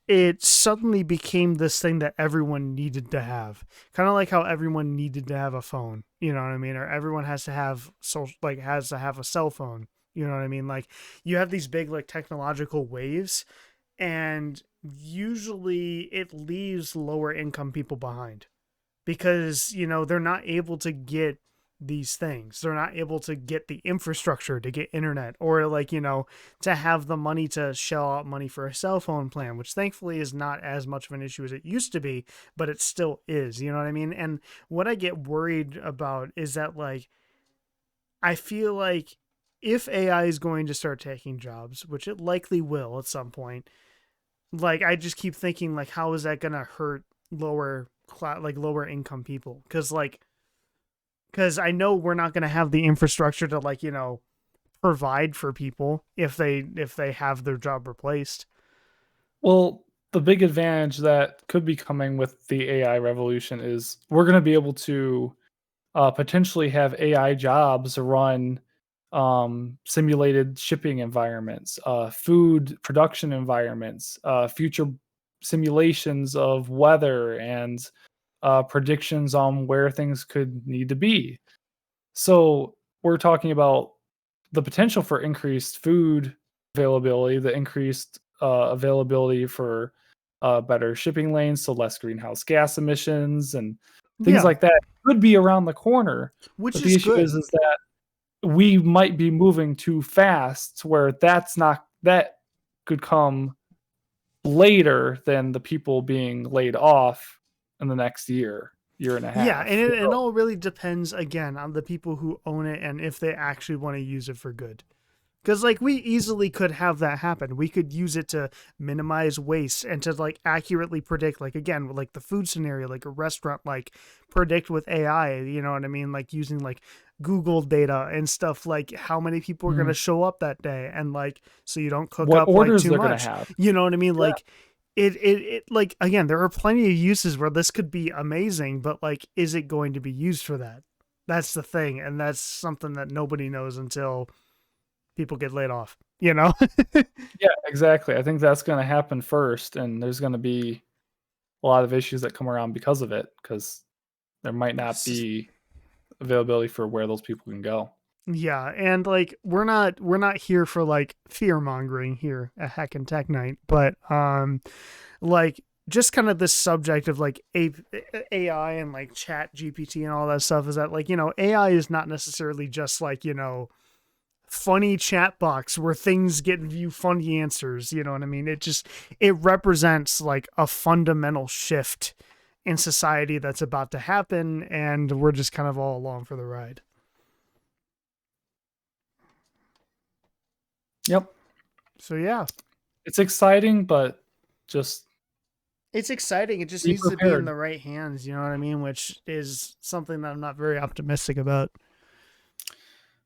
it suddenly became this thing that everyone needed to have. Kind of like how everyone needed to have a phone, you know what I mean? Or everyone has to have has to have a cell phone. You know what I mean? Like you have these big like technological waves, and usually it leaves lower income people behind because they're not able to get these things. They're not able to get the infrastructure to get internet, or like to have the money to shell out money for a cell phone plan, which thankfully is not as much of an issue as it used to be, but it still is. You know what I mean? And what I get worried about is that like I feel like if AI is going to start taking jobs, which it likely will at some point, like I just keep thinking like how is that going to hurt lower income people? Cuz I know we're not going to have the infrastructure to like, provide for people if they have their job replaced. Well, the big advantage that could be coming with the AI revolution is we're going to be able to potentially have AI jobs run simulated shipping environments, food production environments, future simulations of weather, and predictions on where things could need to be. So we're talking about the potential for increased food availability, the increased availability for better shipping lanes, so less greenhouse gas emissions and things Yeah, like that could be around the corner. which But the is issue good. is that we might be moving too fast to where that could come later than the people being laid off in the next year and a Yeah, and half. it all really depends again on the people who own it and if they actually want to use it for good. Because like we easily could have that happen. We could use it to minimize waste and to like accurately predict, like again, like the food scenario, like a restaurant, like predict with AI. You know what I mean? Like using like Google data and stuff, like how many people are gonna Mhm. show up that day, and like so you don't cook What up like orders too they're gonna much. have. You know what I mean? Yeah. Like it like again, there are plenty of uses where this could be amazing, but like, is it going to be used for that? That's the thing, and that's something that nobody knows until people get laid off, you know? Yeah, exactly. I think that's gonna happen first, and there's gonna be a lot of issues that come around because of it, because there might not be availability for where those people can go. Yeah, and like we're not here for like fear mongering here at Heckin Tech Night, but like just kind of this subject of like AI and like chat GPT and all that stuff is that like AI is not necessarily just like funny chat box where things get you funny answers. You know what I mean? It represents like a fundamental shift in society that's about to happen, and we're just kind of all along for the ride. Yep. So yeah, It's exciting, but just it's exciting. It just be needs to be in prepared. the right hands. You know what I mean? Which is something that I'm not very optimistic about.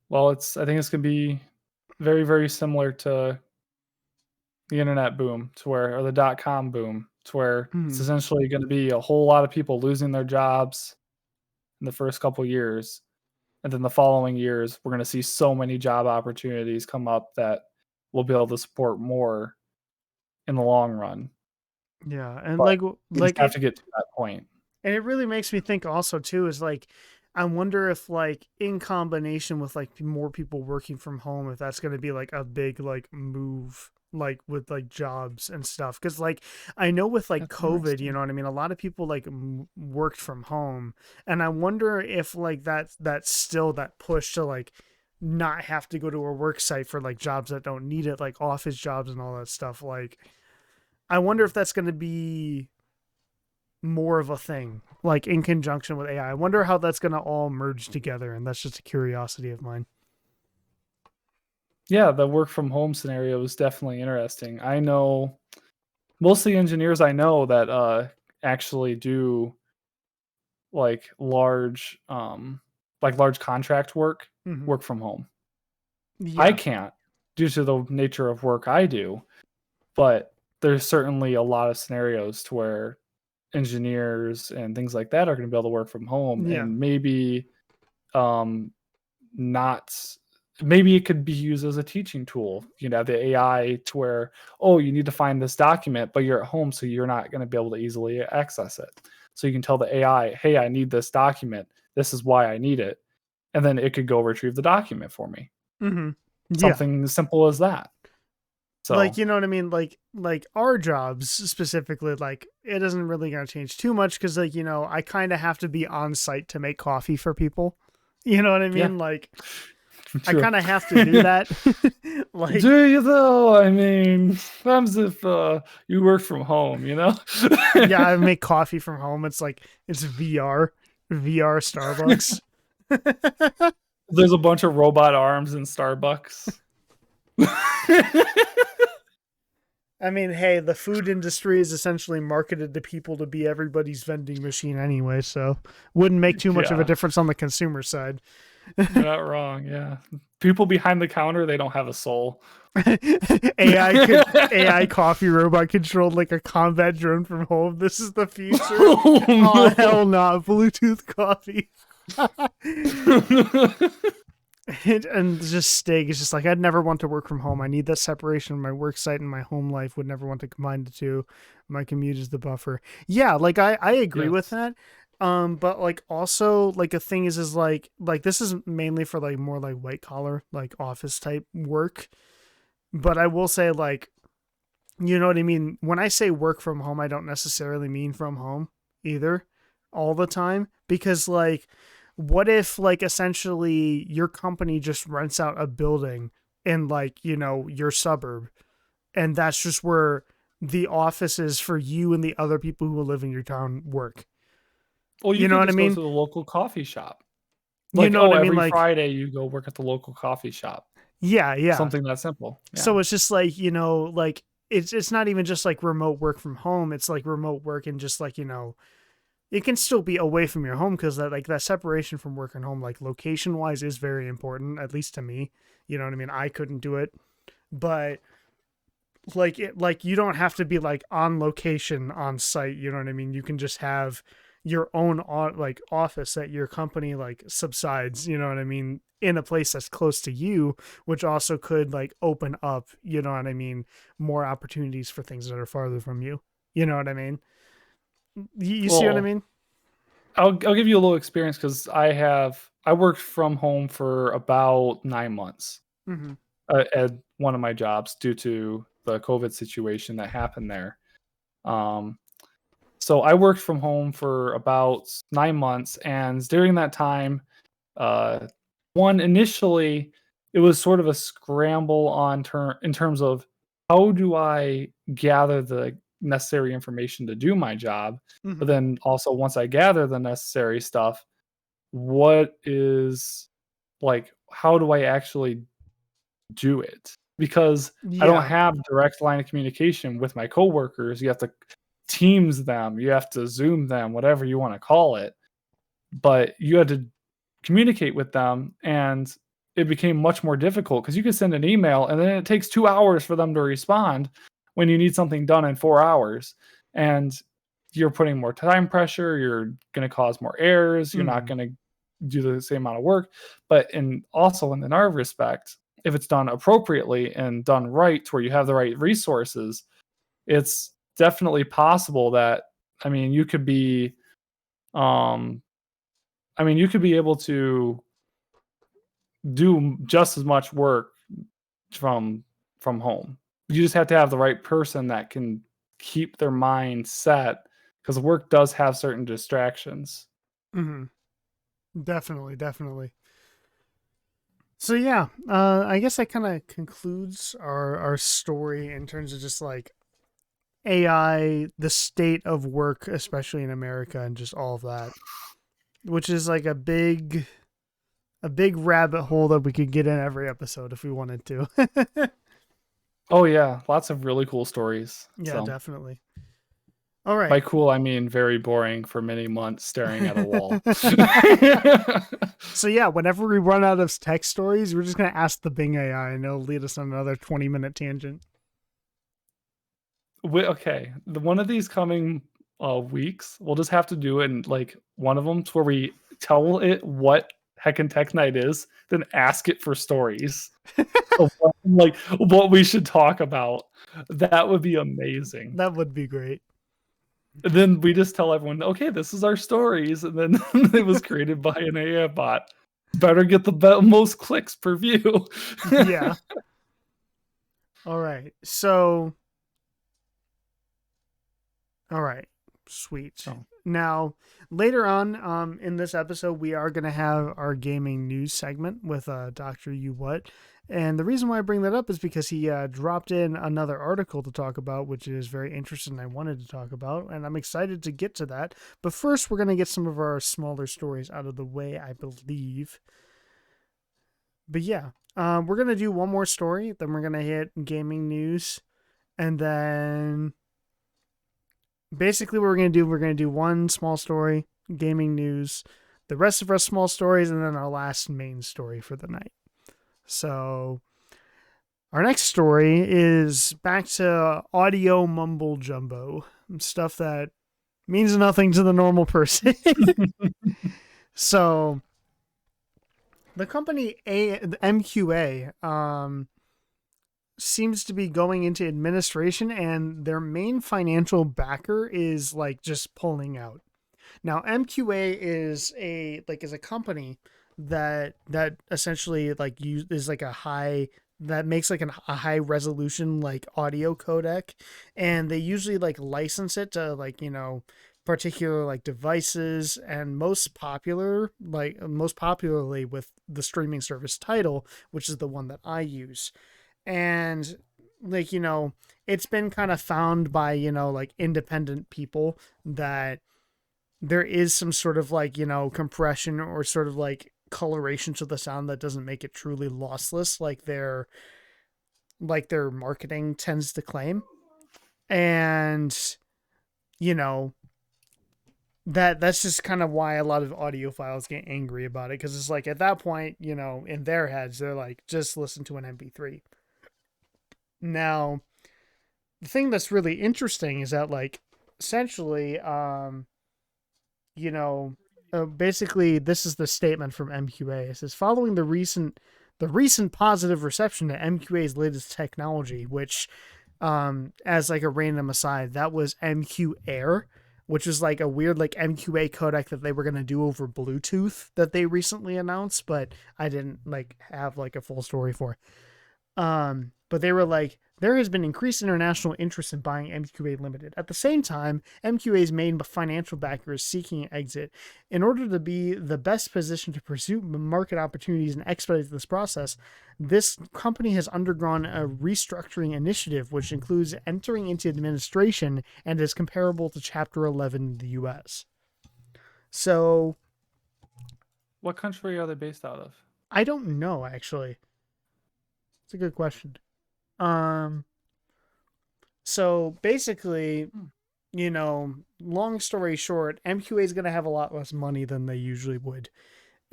Well, I think it's gonna be very, very similar to the internet boom, to where or the dot-com boom, to where it's Hmm. essentially gonna be a whole lot of people losing their jobs in the first couple years, and then the following years, we're gonna see so many job opportunities come up that we'll be able to support more in the long run, Yeah, and but we just like have it to get to that point. and it really makes me think also too is like I wonder if like in combination with like more people working from home, if that's going to be like a big like move like with like jobs and stuff, because like I know with like That's COVID, interesting. you know what I mean, a lot of people like worked from home, and I wonder if like that's still that push to like not have to go to a work site for like jobs that don't need it, like office jobs and all that stuff. Like I wonder if that's going to be more of a thing, like in conjunction with AI. I wonder how that's going to all merge together, and that's just a curiosity of mine. Yeah, the work from home scenario is definitely interesting. I know most of the engineers I know that, actually do, like, large contract Hmm. work from home. I Yeah, can't due to the nature of work I do, but there's certainly a lot of scenarios to where engineers and things like that are gonna be able to work from home, yeah, and maybe, um, not, maybe it could be used as a teaching tool. You know, the AI to where, oh, you need to find this document, but you're at home, so you're not going to be able to easily access it. So you can tell the AI, hey, I need this document. This is why I need it. And then it could go retrieve the document for me. Mm-hmm. Yeah. Something as simple as that. Like, So, you know what I mean? Like our jobs specifically, like it isn't really gonna change too much because like, you know, I kind of have to be on site to make coffee for people. You know what I yeah, mean? Like I true. kind of have to do that. Like Do you though? I mean, sometimes if you work from home, you know? yeah, I make coffee from home. It's VR Starbucks. There's a bunch of robot arms in Starbucks. I mean, hey, the food industry is essentially marketed to people to be everybody's vending machine anyway, so wouldn't make too much of a Yeah, difference on the consumer side. you're not wrong. Yeah. People behind the counter, they don't have a soul. AI coffee robot controlled like a combat drone from home. This is the future. Oh Oh, hell no, Bluetooth coffee. no. And just Stig is just like I'd never want to work from home. I need that separation of my work site and my home life. Would never want to combine the two. My commute is the buffer. Yeah, like I agree with Yes. that. But like also like a thing is like this is mainly for like more like white collar like office type work. But I will say like you know what I mean? When I say work from home, I don't necessarily mean from home either all the time because like what if like essentially your company just rents out a building in like, you know, your suburb and that's just where the offices for you and the other people who live in your town work. Well, you You know could what I just go mean? to the local coffee shop. You Like, know what oh, I mean? every Like Friday you go work at the local coffee shop. yeah, yeah. Something that simple. Yeah. So it's just like, you know, like it's not even just like remote work from home. It's like remote work and just like, you know, it can still be away from your home because that like that separation from work and home like location wise is very important at least to me, you know what I mean. I couldn't do it, but like you don't have to be like on location on site, you know what I mean. You can just have your own like office that your company like subsides, you know what I mean, in a place that's close to you, which also could like open up, you know what I mean, more opportunities for things that are farther from you, you know what I mean. You see what I Well, mean. I'll give you a little experience because I worked from home for about 9 months Mm-hmm. at one of my jobs due to the COVID situation that happened there. Um, so I worked from home for about 9 months, and during that time, uh, one initially it was sort of a scramble in terms of how do I gather the necessary information to do my job, but Mm-hmm. then also once I gather the necessary stuff, what is like how do I actually do it? Because I don't Yeah. have direct line of communication with my coworkers. You have to Teams them, you have to Zoom them, whatever you want to call it. But you had to communicate with them, and it became much more difficult because you could send an email and then it takes 2 hours for them to respond when you need something done in 4 hours. And you're putting more time pressure, you're going to cause more errors, you're not Mm-hmm. going to do the same amount of work. But in also in our respect, if it's done appropriately and done right to where you have the right resources, it's definitely possible that I mean you could be um you could be able to do just as much work from home. You just have to have the right person that can keep their mind set because work does have certain distractions. Mm-hmm. Definitely, definitely. So yeah, I guess that kind of concludes our story in terms of just like AI, the state of work, especially in America, and just all of that, which is like a big rabbit hole that we could get in every episode if we wanted to. Oh yeah, lots of really cool stories. Yeah, So definitely. All by right. cool I mean very boring for many months staring at a wall. So yeah, whenever we run out of tech stories, we're just gonna ask the Bing AI, and it'll lead us on another 20-minute tangent. Okay, one of these coming weeks, we'll just have to do it in like one of them to where we tell it what Heckin Tech Night is, then ask it for stories of what we should talk about. That would be amazing. That would be great. And then we just tell everyone, okay, this is our stories, and then it was created by an AI bot. Better get the most clicks per view. Yeah. All right. So, all right. Sweet. Oh. Now, later on in this episode, we are going to have our gaming news segment with Dr. You What. And the reason why I bring that up is because he dropped in another article to talk about, which is very interesting. I wanted to talk about, and I'm excited to get to that. But first, we're going to get some of our smaller stories out of the way, I believe. But yeah, we're going to do one more story. Then we're going to hit gaming news. And then basically what we're going to do one small story, gaming news, the rest of our small stories, and then our last main story for the night. So our next story is back to audio mumble jumbo, stuff that means nothing to the normal person. So the company the MQA seems to be going into administration, and their main financial backer is like just pulling out. Now MQA is a company that essentially like is like a high that makes like a high resolution like audio codec, and they usually like license it to like, you know, particular like devices, and most popularly with the streaming service Tidal, which is the one that I use. And like, you know, it's been kind of found by, you know, like independent people that there is some sort of like, you know, compression or sort of like coloration to the sound that doesn't make it truly lossless like their marketing tends to claim. And you know, that's just kind of why a lot of audiophiles get angry about it, because it's like at that point, you know, in their heads they're like, just listen to an MP3. Now the thing that's really interesting is that like essentially you know, basically, this is the statement from MQA. It says, following the recent positive reception to MQA's latest technology, which, as like a random aside, that was MQ Air, which was like a weird like MQA codec that they were gonna do over Bluetooth that they recently announced, but I didn't like have like a full story for. But they were like, there has been increased international interest in buying MQA Limited. At the same time, MQA's main financial backer is seeking an exit. In order to be the best position to pursue market opportunities and expedite this process, this company has undergone a restructuring initiative, which includes entering into administration and is comparable to Chapter 11 in the U.S. So, what country are they based out of? I don't know, actually. It's a good question. So basically, you know, long story short, MQA is going to have a lot less money than they usually would.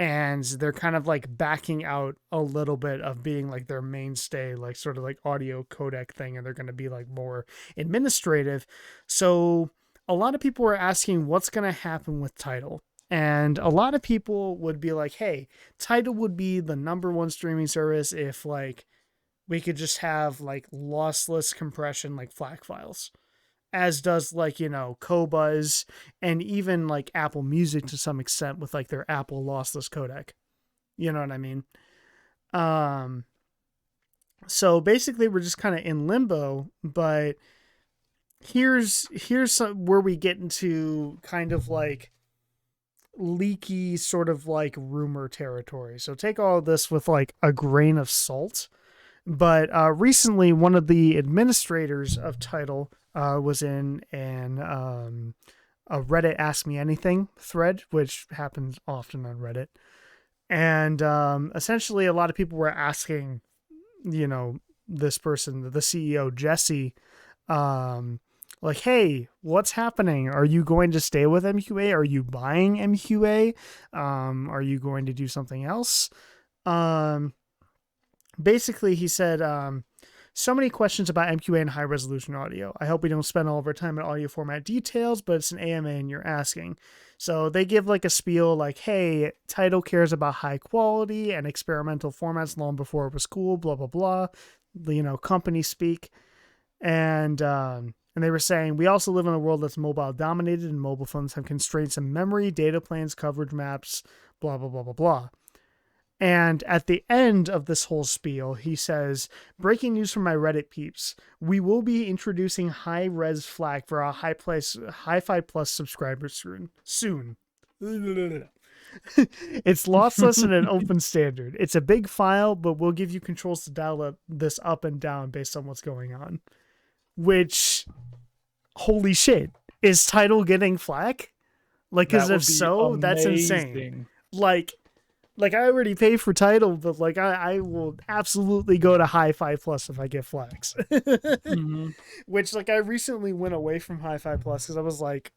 And they're kind of like backing out a little bit of being like their mainstay, like sort of like audio codec thing. And they're going to be like more administrative. So a lot of people are asking what's going to happen with Tidal. And a lot of people would be like, hey, Tidal would be the number one streaming service if like we could just have like lossless compression like FLAC files, as does like, you know, Qobuz and even like Apple Music to some extent with like their Apple lossless codec. You know what I mean? So basically we're just kind of in limbo, but here's where we get into kind of like leaky sort of like rumor territory. So take all of this with like a grain of salt. But recently, one of the administrators of Tidal was in a Reddit Ask Me Anything thread, which happens often on Reddit. And essentially, a lot of people were asking, you know, this person, the CEO, Jesse, like, hey, what's happening? Are you going to stay with MQA? Are you buying MQA? Are you going to do something else? Basically, he said, So many questions about MQA and high resolution audio. I hope we don't spend all of our time in audio format details, but it's an AMA and you're asking. So they give like a spiel like, hey, Tidal cares about high quality and experimental formats long before it was cool, blah, blah, blah. Company speak. And they were saying, we also live in a world that's mobile dominated and mobile phones have constraints in memory, data plans, coverage maps, blah, blah, blah, blah, blah. And at the end of this whole spiel, he says, breaking news from my Reddit peeps. We will be introducing high-res FLAC for our Hi-Fi Plus subscribers soon. It's lossless and an open standard. It's a big file, but we'll give you controls to dial this up and down based on what's going on. Which, holy shit, is Tidal getting FLAC? Like, because if so, that's insane. Like I already pay for Tidal, but like I will absolutely go to Hi-Fi Plus if I get FLACs. Mm-hmm. Which, like, I recently went away from Hi-Fi Plus because I was like,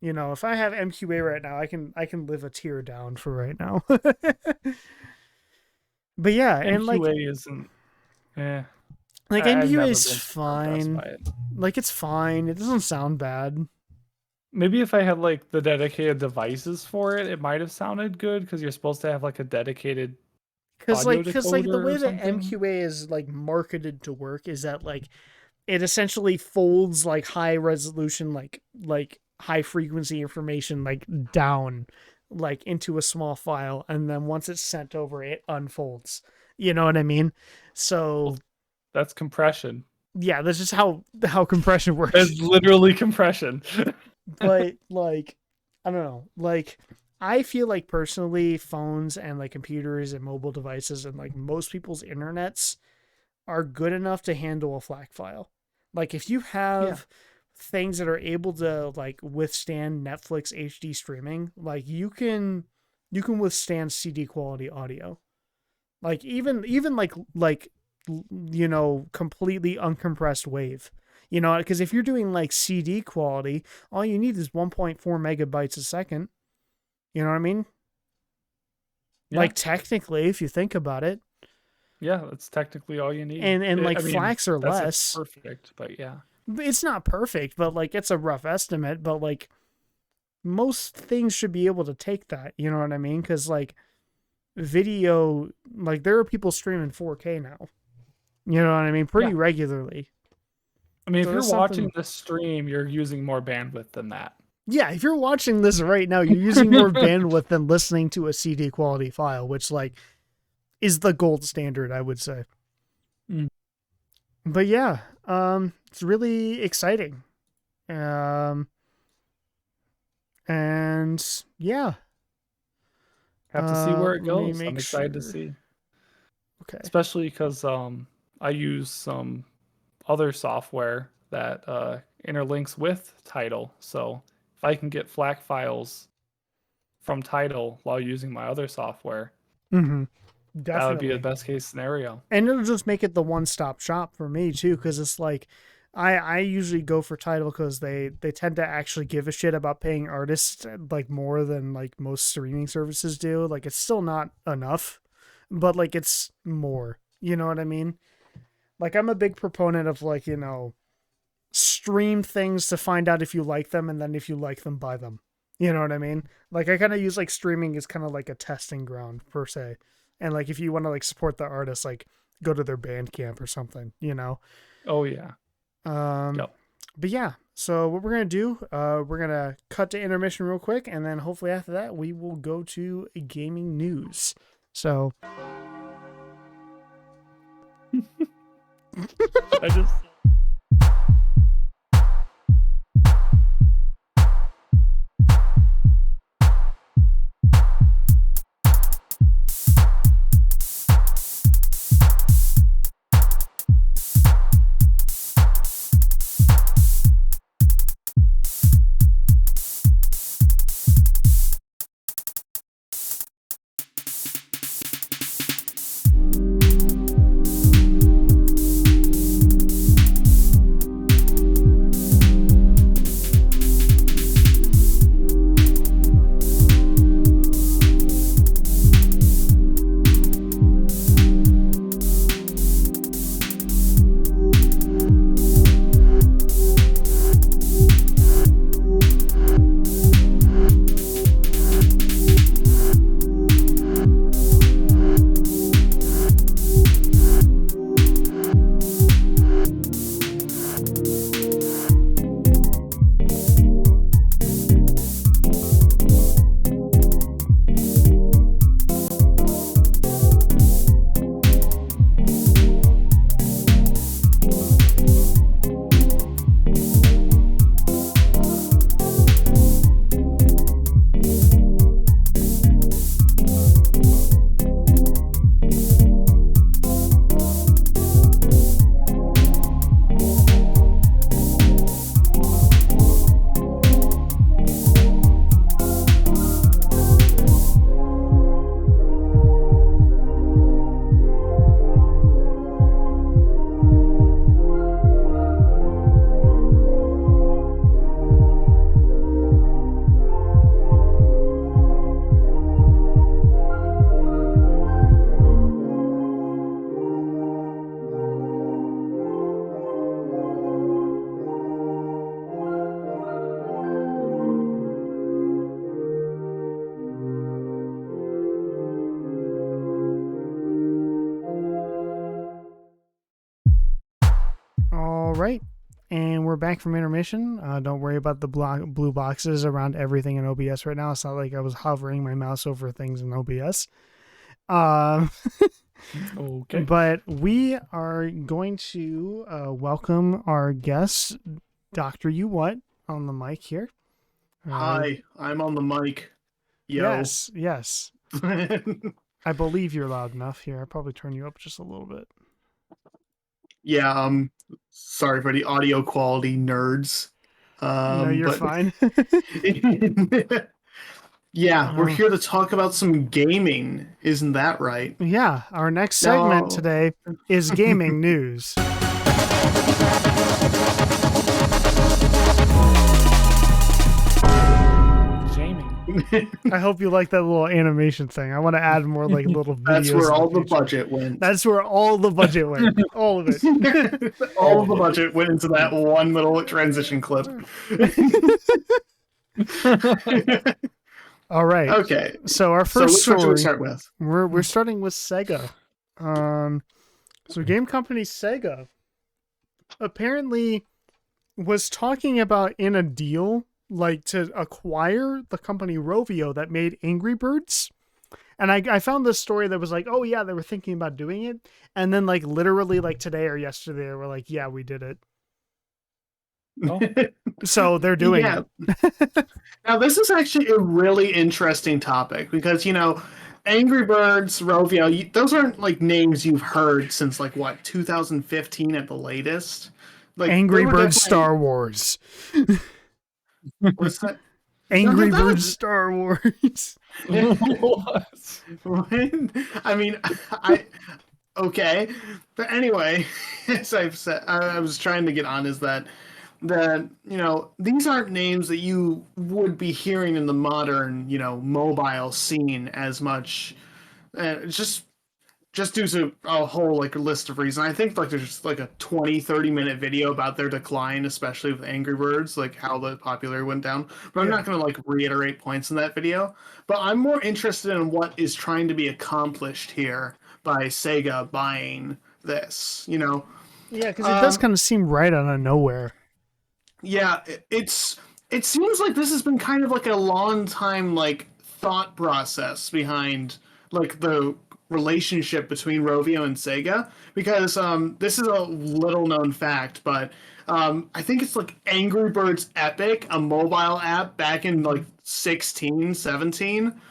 if I have MQA right now, I can live a tier down for right now. But yeah, MQA and like isn't. Eh. Like MQA is fine. Like it's fine. It doesn't sound bad. Maybe if I had like the dedicated devices for it, it might have sounded good because you're supposed to have like a dedicated because like the way that MQA is like marketed to work is that like it essentially folds like high resolution like high frequency information like down like into a small file, and then once it's sent over it unfolds. You know what I mean? So that's compression. Yeah, that's just how compression works. It's literally compression. But like, I don't know. Like, I feel like personally, phones and like computers and mobile devices and like most people's internets are good enough to handle a FLAC file. Like, if you have things that are able to like withstand Netflix HD streaming, like you can withstand CD quality audio. Like even like completely uncompressed wave. Because if you're doing like CD quality, all you need is 1.4 megabytes a second. You know what I mean? Yeah. Like technically, if you think about it. Yeah, that's technically all you need. And like FLACs are less. Perfect, but yeah. It's not perfect, but like it's a rough estimate. But like most things should be able to take that. You know what I mean? Because like video, like there are people streaming 4K now. You know what I mean? Pretty regularly. I mean, so if you're watching the stream, you're using more bandwidth than that. Yeah, if you're watching this right now, you're using more bandwidth than listening to a CD quality file, which like is the gold standard, I would say. Mm. But yeah, it's really exciting. And yeah. Have to see where it goes. I'm excited to see. Okay. Especially because I use some other software that interlinks with Tidal. So if I can get FLAC files from Tidal while using my other software, Definitely. That would be the best case scenario. And it'll just make it the one-stop shop for me too, because it's like I usually go for Tidal because they tend to actually give a shit about paying artists like more than like most streaming services do. Like it's still not enough, but like it's more. You know what I mean? Like, I'm a big proponent of, like, stream things to find out if you like them, and then if you like them, buy them. You know what I mean? Like, I kind of use, like, streaming as kind of like a testing ground, per se. And, like, if you want to, like, support the artist, like, go to their Bandcamp or something, Oh, yeah. Yep. But, yeah. So, what we're going to do, we're going to cut to intermission real quick, and then hopefully after that, we will go to gaming news. So... I just... right. And we're back from intermission. Don't worry about the blue boxes around everything in OBS right now. It's not like I was hovering my mouse over things in OBS. Okay. But we are going to welcome our guest, Dr. You What, on the mic here. Hi, I'm on the mic. Yo. Yes. I believe you're loud enough here. I'll probably turn you up just a little bit. Yeah, sorry for the audio quality nerds. No, you're fine. Yeah, we're here to talk about some gaming. Isn't that right? Yeah, our next segment today is gaming news. I hope you like that little animation thing. I want to add more like little videos. That's where all the budget went. That's where all the budget went. All of it. All of the budget went into that one little transition clip. All right. Okay. So our first story. Should we start with? We're starting with Sega. So game company Sega apparently was talking about in a deal like to acquire the company Rovio that made Angry Birds. And I found this story that was like, oh yeah, they were thinking about doing it. And then like literally like today or yesterday, they were like, yeah, we did it. Oh. So they're doing it. Now this is actually a really interesting topic because, you know, Angry Birds, Rovio, those aren't like names you've heard since like what, 2015 at the latest? Like Angry Birds Star Wars. What's that? Angry Birds Star Wars. I mean, okay, but anyway, as I've said, I was trying to get on is that you know, these aren't names that you would be hearing in the modern, you know, mobile scene as much. Just due to a whole like list of reasons. I think like there's like a 20-30 minute video about their decline, especially with Angry Birds, like how the popularity went down. But I'm not going to like reiterate points in that video. But I'm more interested in what is trying to be accomplished here by Sega buying this, you know? Yeah, because it does kind of seem right out of nowhere. Yeah, it seems like this has been kind of like a long time like thought process behind like the relationship between Rovio and Sega, because this is a little known fact, but I think it's like Angry Birds Epic, a mobile app back in like 16, 17.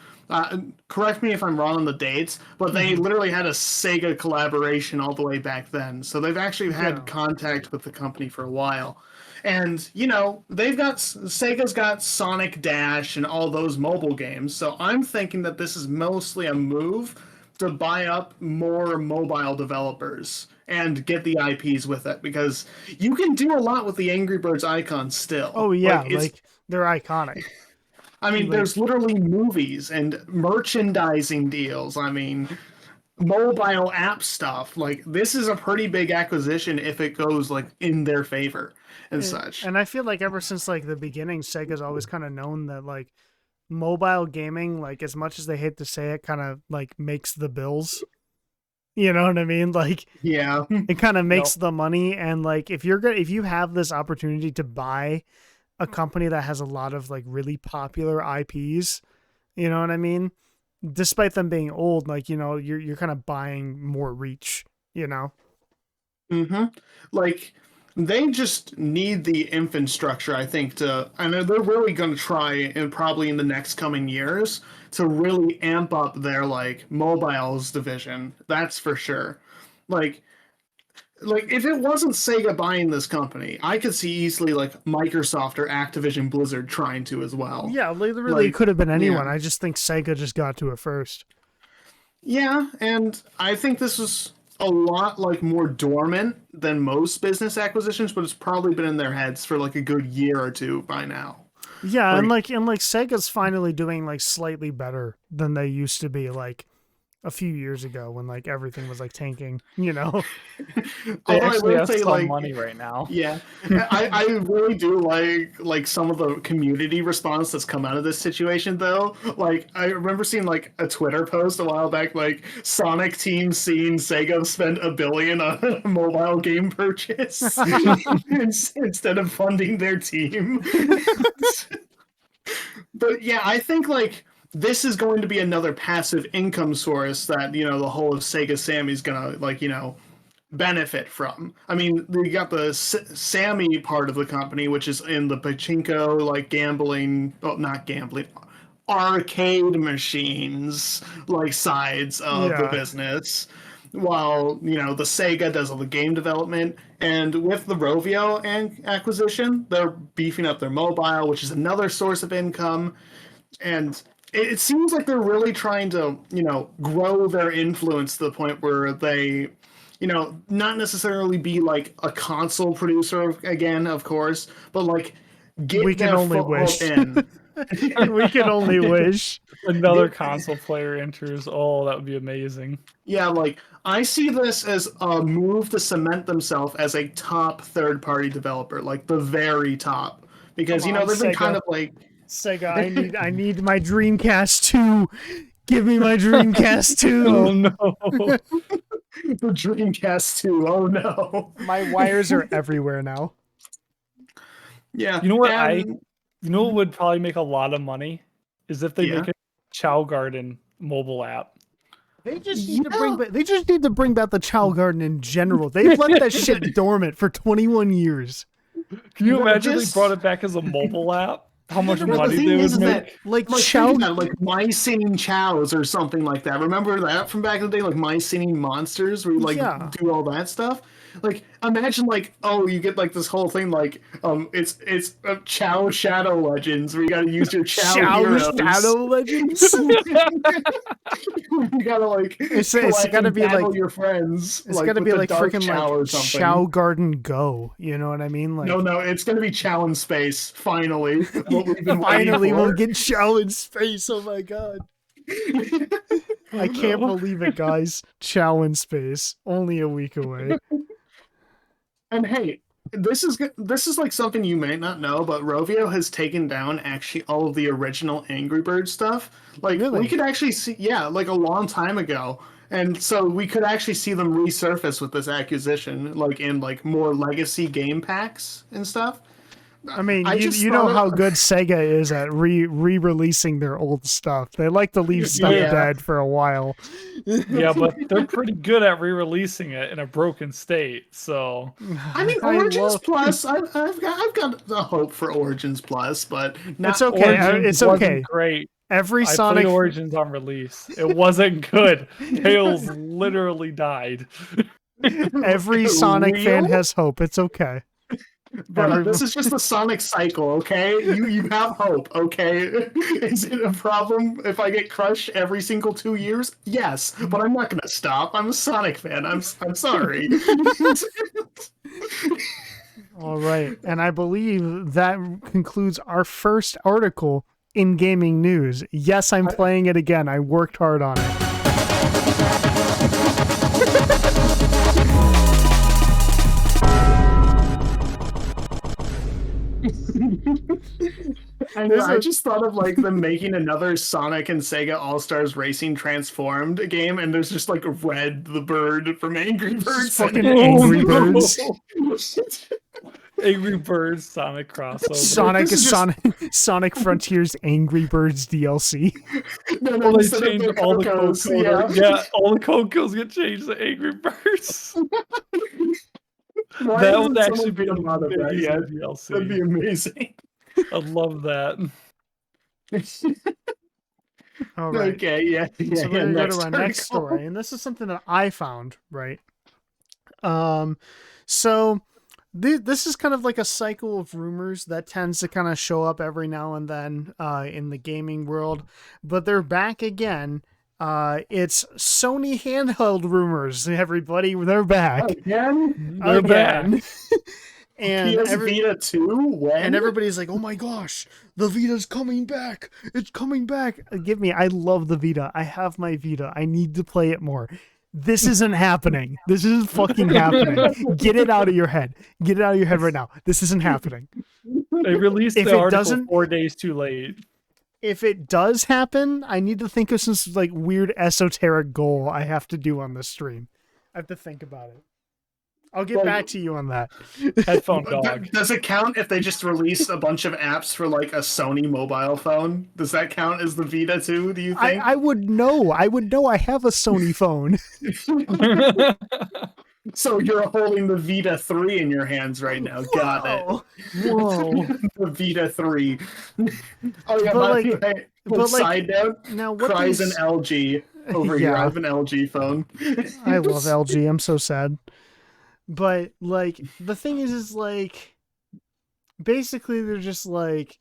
Correct me if I'm wrong on the dates, but they literally had a Sega collaboration all the way back then. So they've actually had contact with the company for a while. And, you know, Sega's got Sonic Dash and all those mobile games. So I'm thinking that this is mostly a move to buy up more mobile developers and get the IPs with it, because you can do a lot with the Angry Birds icon still. Oh yeah, like they're iconic. I mean, there's literally movies and merchandising deals. I mean, mobile app stuff. Like, this is a pretty big acquisition if it goes like in their favor and such. And I feel like ever since like the beginning, Sega's always kind of known that like mobile gaming, like as much as they hate to say it, kind of like makes the bills. You know what I mean? Like, yeah, it kind of makes the money. And like, if you have this opportunity to buy a company that has a lot of like really popular IPs, you know what I mean? Despite them being old, like, you know, you're kind of buying more reach, you know? Like, they just need the infrastructure, I think, and they're really going to try, and probably in the next coming years, to really amp up their like mobiles division. That's for sure. Like if it wasn't Sega buying this company, I could see easily like Microsoft or Activision Blizzard trying to as well. Yeah, literally, it could have been anyone. Yeah. I just think Sega just got to it first. Yeah, and I think this was a lot like more dormant than most business acquisitions, but it's probably been in their heads for like a good year or two by now. Yeah, and Sega's finally doing like slightly better than they used to be. Like a few years ago when like everything was like tanking, you know. They Although I actually will have say, some like, money right now. yeah, I really do like some of the community response that's come out of this situation though. Like I remember seeing like a Twitter post a while back, like Sonic Team seeing Sega spend $1 billion on a mobile game purchase instead of funding their team. But yeah, I think like this is going to be another passive income source that the whole of Sega Sammy's gonna like benefit from. I mean, you got the Sammy part of the company, which is in the pachinko, like gambling, well, not gambling, arcade machines, like sides of the Yeah. business. While the Sega does all the game development, and with the Rovio acquisition, they're beefing up their mobile, which is another source of income. And it seems like they're really trying to grow their influence to the point where they not necessarily be like a console producer again, of course, but like We get can their only foothold wish. in. We can only wish. Another console player enters. Oh, that would be amazing. Yeah, like I see this as a move to cement themselves as a top third-party developer, like the very top, because Come on, they've been Sega. kind of like Sega, I need my Dreamcast 2. Give me my Dreamcast 2. Oh no. the Dreamcast 2. Oh no. My wires are everywhere now. Yeah. You know what and, you know what would probably make a lot of money is if they Yeah. make a Chow Garden mobile app. They just need to bring back the Chow Garden in general. They've let that shit dormant for 21 years. Can you Well, imagine just- they brought it back as a mobile app? How much Well, the money thing they is would that, make? Like like Chow think about it, like My Singing Chows or something like that. Remember that from back in the day, like My Singing Monsters, where you like Yeah. do all that stuff. Like imagine like you get like this whole thing like it's Chow Shadow Legends where you got to use your Chow heroes. Shadow Legends. You gotta like It's collect gotta and be battle like your friends. it's gotta with be the like Dark freaking Chow or like something. Chow Garden Go. You know what I mean? Like No, it's gonna be Chow in space. Finally, what we've been finally waiting we'll for. get Chow in space. Oh my god. I can't believe it, guys. Chow in space. Only a week away. And hey, this is like something you may not know, but Rovio has taken down actually all of the original Angry Birds stuff. Like Really? we could actually see, yeah, like a long time ago. And so we could actually see them resurface with this acquisition, like in like more legacy game packs and stuff. I mean, I just you know thought how of- good Sega is at re-releasing their old stuff. They like to leave stuff Yeah. dead for a while. Yeah, but they're pretty good at re-releasing it in a broken state. So I mean, I Origins love- Plus. I've got the hope for Origins Plus, but not It's okay. Origins It's okay. wasn't great. Every I Sonic played Origins on release. It wasn't good. Tails literally died. every Sonic fan Real? has hope. It's okay. Bro, this is just the Sonic cycle, okay? You have hope, okay? Is it a problem if I get crushed every single 2 years? Yes, but I'm not gonna stop. I'm a Sonic fan. I'm sorry. All right. And I believe that concludes our first article in gaming news. Yes, I'm playing it again. I worked hard on it. I just thought of like them making another Sonic and Sega All Stars Racing Transformed game, and there's just like Red the Bird from Angry Birds. Fucking Angry no. Birds. Angry Birds Sonic crossover. Sonic This is Sonic Frontiers Angry Birds DLC. No, Well, they instead of changed the all the Cocos, code. Yeah, all the code codes get changed to Angry Birds. Why That hasn't would actually someone be been a mod of that amazing yet? DLC. That'd be amazing. I love that. All right. Okay, yeah. So we're gonna go to our next article. story, and this is something that I found, right? So this is kind of like a cycle of rumors that tends to kind of show up every now and then in the gaming world, but they're back again. It's Sony handheld rumors. Everybody, they're back. Again? They're Again. And PS Vita 2? When? and everybody's like, "Oh my gosh, the Vita's coming back! It's coming back!" Give me, I love the Vita. I have my Vita. I need to play it more. This isn't happening. This isn't fucking happening. Get it out of your head. Get it out of your head right now. This isn't happening. They released If the it article doesn't- 4 days too late. If it does happen, I need to think of some like weird esoteric goal I have to do on this stream. I have to think about it. I'll get back to you on that. Headphone dog. Does it count if they just released a bunch of apps for like a Sony mobile phone? Does that count as the Vita 2, do you think? I would know. I would know. I have a Sony phone. So you're holding the Vita 3 in your hands right now. Got it. Whoa. The Vita 3. Oh yeah, But side note, now what cries these- an LG over here. Yeah. I have an LG phone. I love LG. I'm so sad. But like the thing is like basically they're just like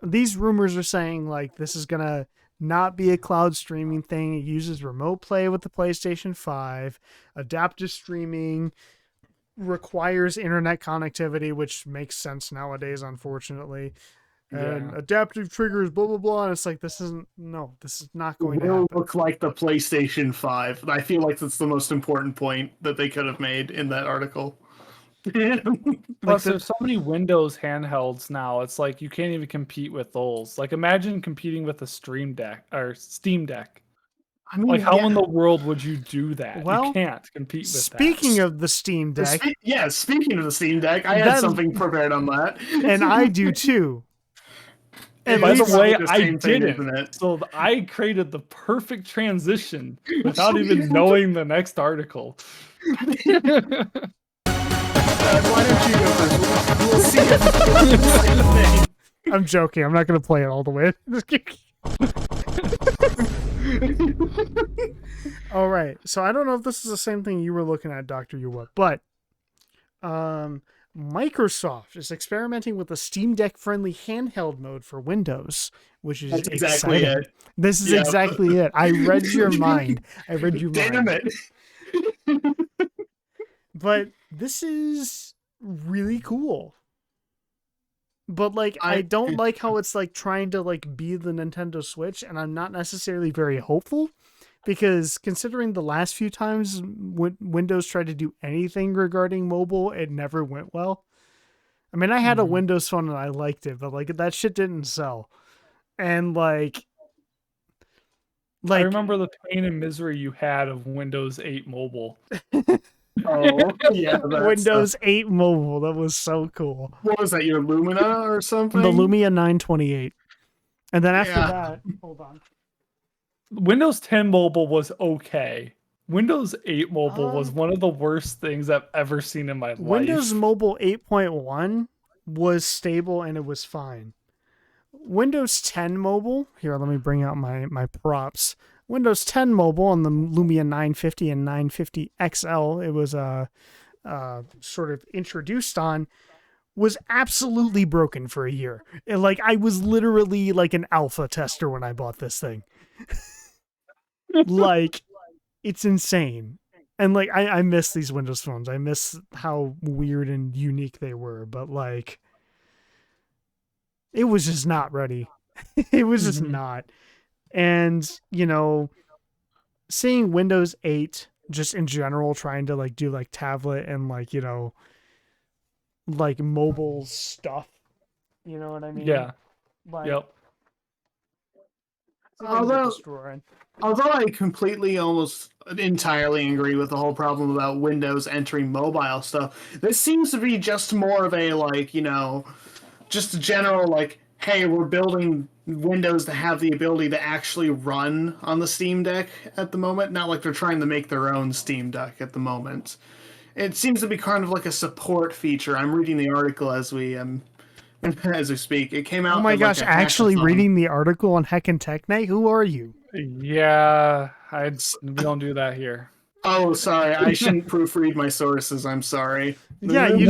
these rumors are saying like this is gonna not be a cloud streaming thing. It uses remote play with the PlayStation 5, adaptive streaming, requires internet connectivity, which makes sense nowadays, unfortunately. And Yeah. adaptive triggers, blah blah blah. And it's like this is not going to Will happen. look like the PlayStation 5. I feel like that's the most important point that they could have made in that article. Plus, there's so many Windows handhelds now. It's like you can't even compete with those. Like, imagine competing with a Stream Deck or Steam Deck. I mean, Like, how yeah. in the world would you do that? Well, you can't compete with Speaking that. of the Steam Deck, Speaking of the Steam Deck, I had That- something prepared on that. and I do too. And By the it's way, the I same thing, didn't. isn't it? So I created the perfect transition without even knowing the next article. Why don't you go first? We'll see if it's the same thing. I'm joking. I'm not going to play it all the way. All right. So I don't know if this is the same thing you were looking at, Dr. Yuwa, but Microsoft is experimenting with a Steam Deck friendly handheld mode for Windows, which is That's exactly exciting. it. This is Yeah. exactly it. I read your mind. I read your Damn mind. it. But this is really cool. But like I don't like how it's like trying to like be the Nintendo Switch, and I'm not necessarily very hopeful because considering the last few times Windows tried to do anything regarding mobile, it never went well. I mean, I had a Windows phone and I liked it, but like that shit didn't sell. And like I remember the pain and misery you had of Windows 8 Mobile. Oh, yeah. That's, Windows 8 mobile, that was so cool. what was that, your Lumina or something? The Lumia 928. And then after Yeah. that, hold on. Windows 10 Mobile was okay. Windows 8 Mobile was one of the worst things I've ever seen in my life. Windows Mobile 8.1 was stable and it was fine. Windows 10 Mobile, here, let me bring out my props. Windows 10 Mobile on the Lumia 950 and 950 XL, it was sort of introduced on, was absolutely broken for a year. Like, I was literally like an alpha tester when I bought this thing. Like, it's insane. And like, I miss these Windows phones. I miss how weird and unique they were, but like, it was just not ready. It was just not. And, you know, seeing Windows 8 just in general trying to like do like tablet and like, you know, like mobile stuff. You know what I mean? Yeah. Like, Yep. Although I completely almost entirely agree with the whole problem about Windows entering mobile stuff, this seems to be just more of a like, you know, just a general like, hey, we're building Windows to have the ability to actually run on the Steam Deck at the moment. Not like they're trying to make their own Steam Deck at the moment. It seems to be kind of like a support feature. I'm reading the article as we speak. It came out. Oh my at, gosh, like, a actually hackathon. reading the article on Heckin Tech Night? Who are you? Yeah, we don't do that here. Oh, sorry. I shouldn't proofread my sources. I'm sorry. Yeah, No. you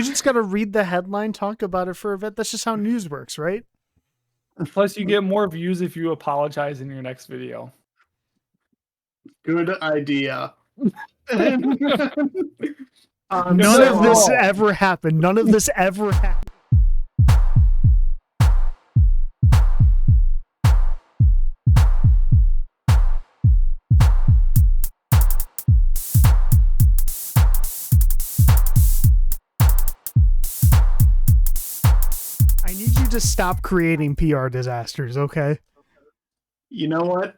just gotta read the headline, talk about it for a bit. That's just how news works, right? Plus, you get more views if you apologize in your next video. Good idea. None So- of this ever happened. None of this ever happened. I need you to stop creating PR disasters, okay? You know what?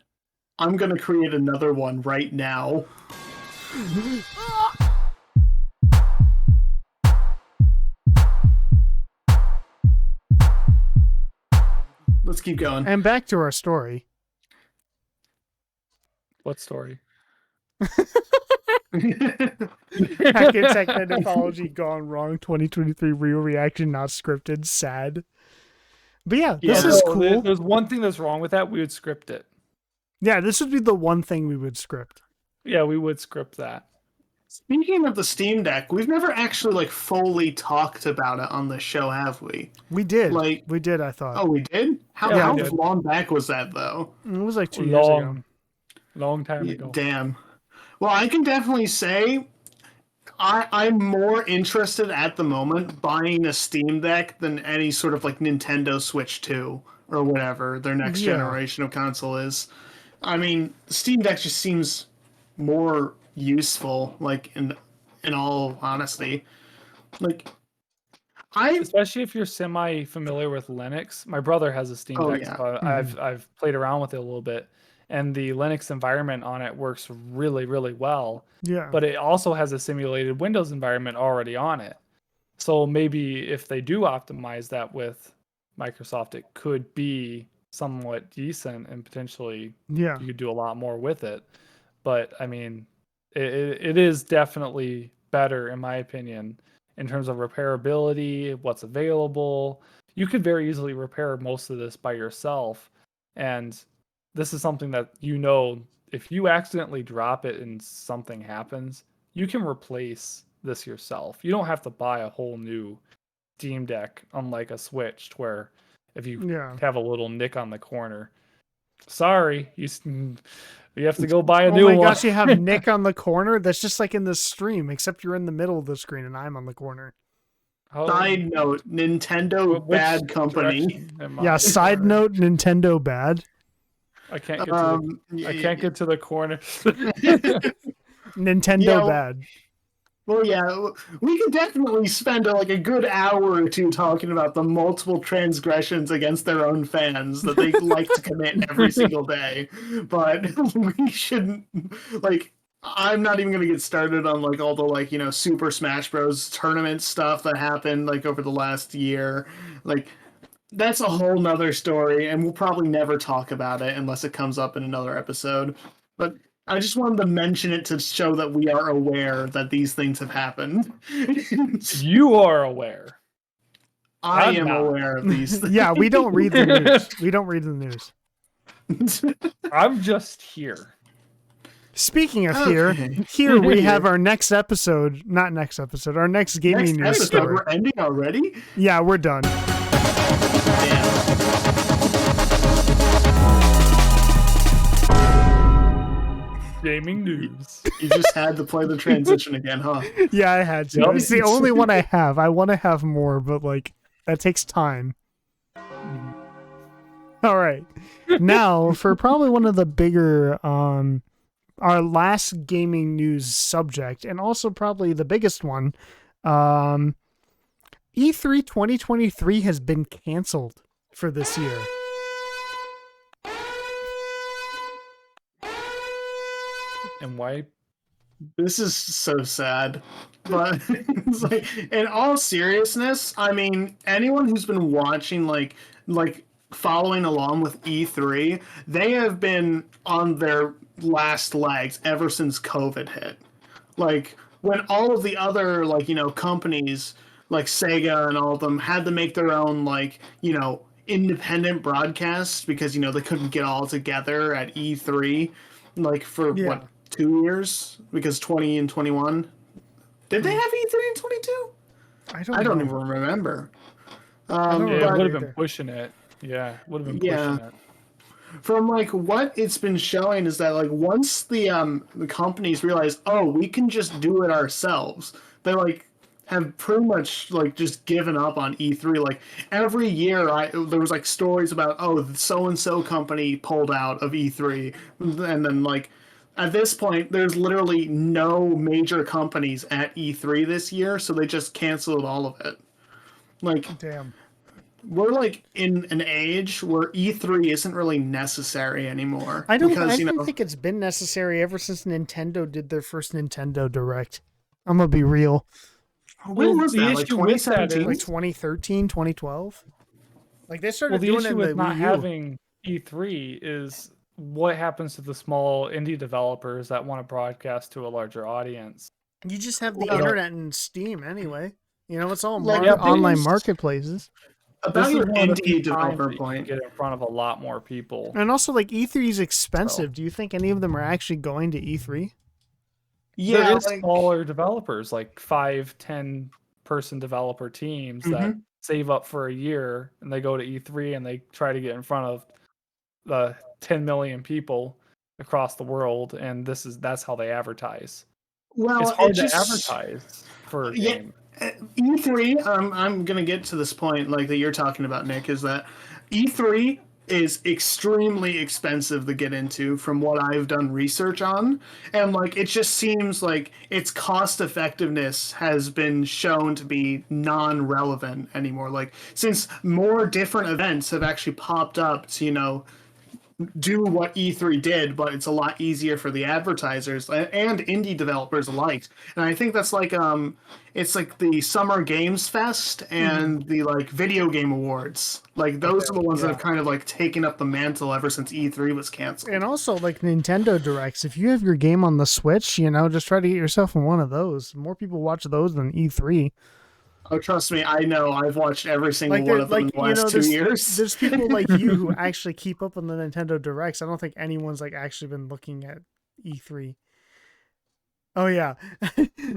I'm gonna create another one right now. Let's keep going. And back to our story. What story? Heckin Technology gone wrong. 2023 real reaction, not scripted. Sad. But yeah, this Yeah. is No, cool. There's one thing that's wrong with that. We would script it. Yeah, this would be the one thing we would script. Yeah, we would script that. Speaking of the Steam Deck, we've never actually like fully talked about it on the show, have we? We did. Like- we did, I thought. Oh, we did? How, Yeah, how we did. long back was that, though? It was like 2 years ago. Long time ago. Damn. Well, I can definitely say I'm more interested at the moment buying a Steam Deck than any sort of like Nintendo Switch 2 or whatever their next Yeah. generation of console is. I mean, the Steam Deck just seems more useful, like in all honesty. Like Especially if you're semi familiar with Linux. My brother has a Steam Oh, Deck, yeah. so I've played around with it a little bit, and the Linux environment on it works really, really well. Yeah. But it also has a simulated Windows environment already on it. So maybe if they do optimize that with Microsoft, it could be somewhat decent and potentially yeah. you could do a lot more with it. But I mean, it is definitely better, in my opinion, in terms of repairability, what's available. You could very easily repair most of this by yourself. And this is something that, if you accidentally drop it and something happens, you can replace this yourself. You don't have to buy a whole new Steam Deck, unlike a Switch, where if you Yeah. have a little nick on the corner, sorry, you have to go buy a Oh new my one. gosh, you have Nick on the corner? That's just like in the stream, except you're in the middle of the screen and I'm on the corner. Oh, side note, Nintendo which bad company. direction am Yeah, I? side note, Nintendo bad. I can't get to I can't get to the corner. Nintendo Yeah, well- bad. Well, yeah, we could definitely spend like a good hour or two talking about the multiple transgressions against their own fans that they like to commit every single day. But we shouldn't, like, I'm not even going to get started on like all the like, Super Smash Bros. Tournament stuff that happened like over the last year. Like, that's a whole nother story, and we'll probably never talk about it unless it comes up in another episode. But I just wanted to mention it to show that we are aware that these things have happened. You are aware. I I'm am not. aware of these things. Yeah, we don't read the news. We don't read the news. I'm just here. Speaking of Okay. here we have our next episode. Not next episode. Our next gaming Next news episode, story. we're ending already? Yeah, we're done. Damn. Gaming news. You just had to play the transition again, huh? Yeah, I had to. Yep. It's the only one I have. I want to have more, but like that takes time. All right. Now, for probably one of the bigger our last gaming news subject and also probably the biggest one, E3 2023 has been canceled for this year. And why? This is so sad. But it's like, in all seriousness, I mean, anyone who's been watching, like following along with E3, they have been on their last legs ever since COVID hit. Like, when all of the other, like, companies, like Sega and all of them, had to make their own, like, independent broadcasts because, they couldn't get all together at E3, like, for, Yeah. 2 years? Because 20 and 21? Did they have E3 in 22? I don't even remember. don't Yeah, know it would have either. been pushing it. Yeah, would have been Yeah. pushing it. from like what it's been showing is that like once the companies realize, oh, we can just do it ourselves, they like have pretty much like just given up on E3. Like every year, there was like stories about, oh, so and so company pulled out of E3, and then like at this point, there's literally no major companies at E3 this year, so they just canceled all of it. Like Damn. we're like in an age where E3 isn't really necessary anymore. I because don't think it's been necessary ever since Nintendo did their first Nintendo Direct. I'm gonna be real. when was the that? Like issue with that 2017? Like 2013, 2012. Like they started Well, the doing it issue in with the not Wii U. having E3 is what happens to the small indie developers that want to broadcast to a larger audience. You just have the Well, internet and Steam anyway. You know, it's all Like, Yeah, online biggest- marketplaces. about This your is one of the few indie developer times that you can point. get in front of a lot more people. And also, like E3 is expensive. So- Do you think any of them are actually going to E3? Yeah, there is like, smaller developers, like 5-10 person developer teams that Mhm. save up for a year and they go to E3 and they try to get in front of the 10 million people across the world, and that's how they advertise. well, It's it hard just to advertise for a Yeah. game. E3. I'm gonna get to this point like that you're talking about, Nick. Is that E3 is extremely expensive to get into from what I've done research on, and like it just seems like its cost effectiveness has been shown to be non-relevant anymore. Like since more different events have actually popped up to do what E3 did, but it's a lot easier for the advertisers and indie developers alike. And I think that's like it's like the Summer Games Fest and the like video game awards. Like those are the ones that have kind of like taken up the mantle ever since E3 was canceled. And also, like Nintendo Directs. If you have your game on the Switch, just try to get yourself in one of those. More people watch those than E3. Oh, trust me, I know. I've watched every single Like, one of them in the last 2 years. there's people like you who actually keep up on the Nintendo Directs. I don't think anyone's like actually been looking at E3. Oh yeah,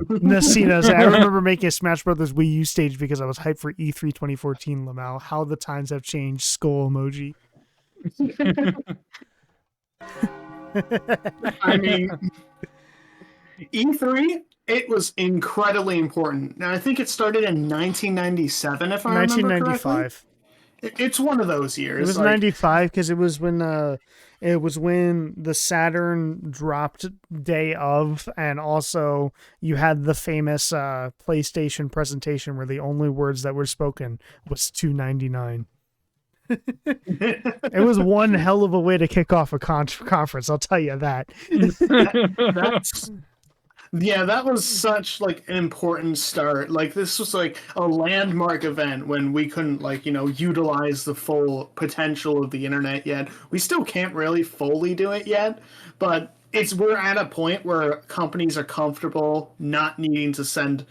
Nasina. I remember making a Smash Brothers Wii U stage because I was hyped for E3 2014. Lamau, how the times have changed. Skull emoji. I mean, E3, it was incredibly important. Now, I think it started in 1997, if I remember correctly. 1995. It's one of those years. It was like, 95 because it was when the Saturn dropped day of, and also you had the famous PlayStation presentation where the only words that were spoken was $2.99. It was one hell of a way to kick off a conference, I'll tell you that. that's yeah, that was such like an important start. Like this was like a landmark event when we couldn't like utilize the full potential of the internet yet. We still can't really fully do it yet, but we're at a point where companies are comfortable not needing to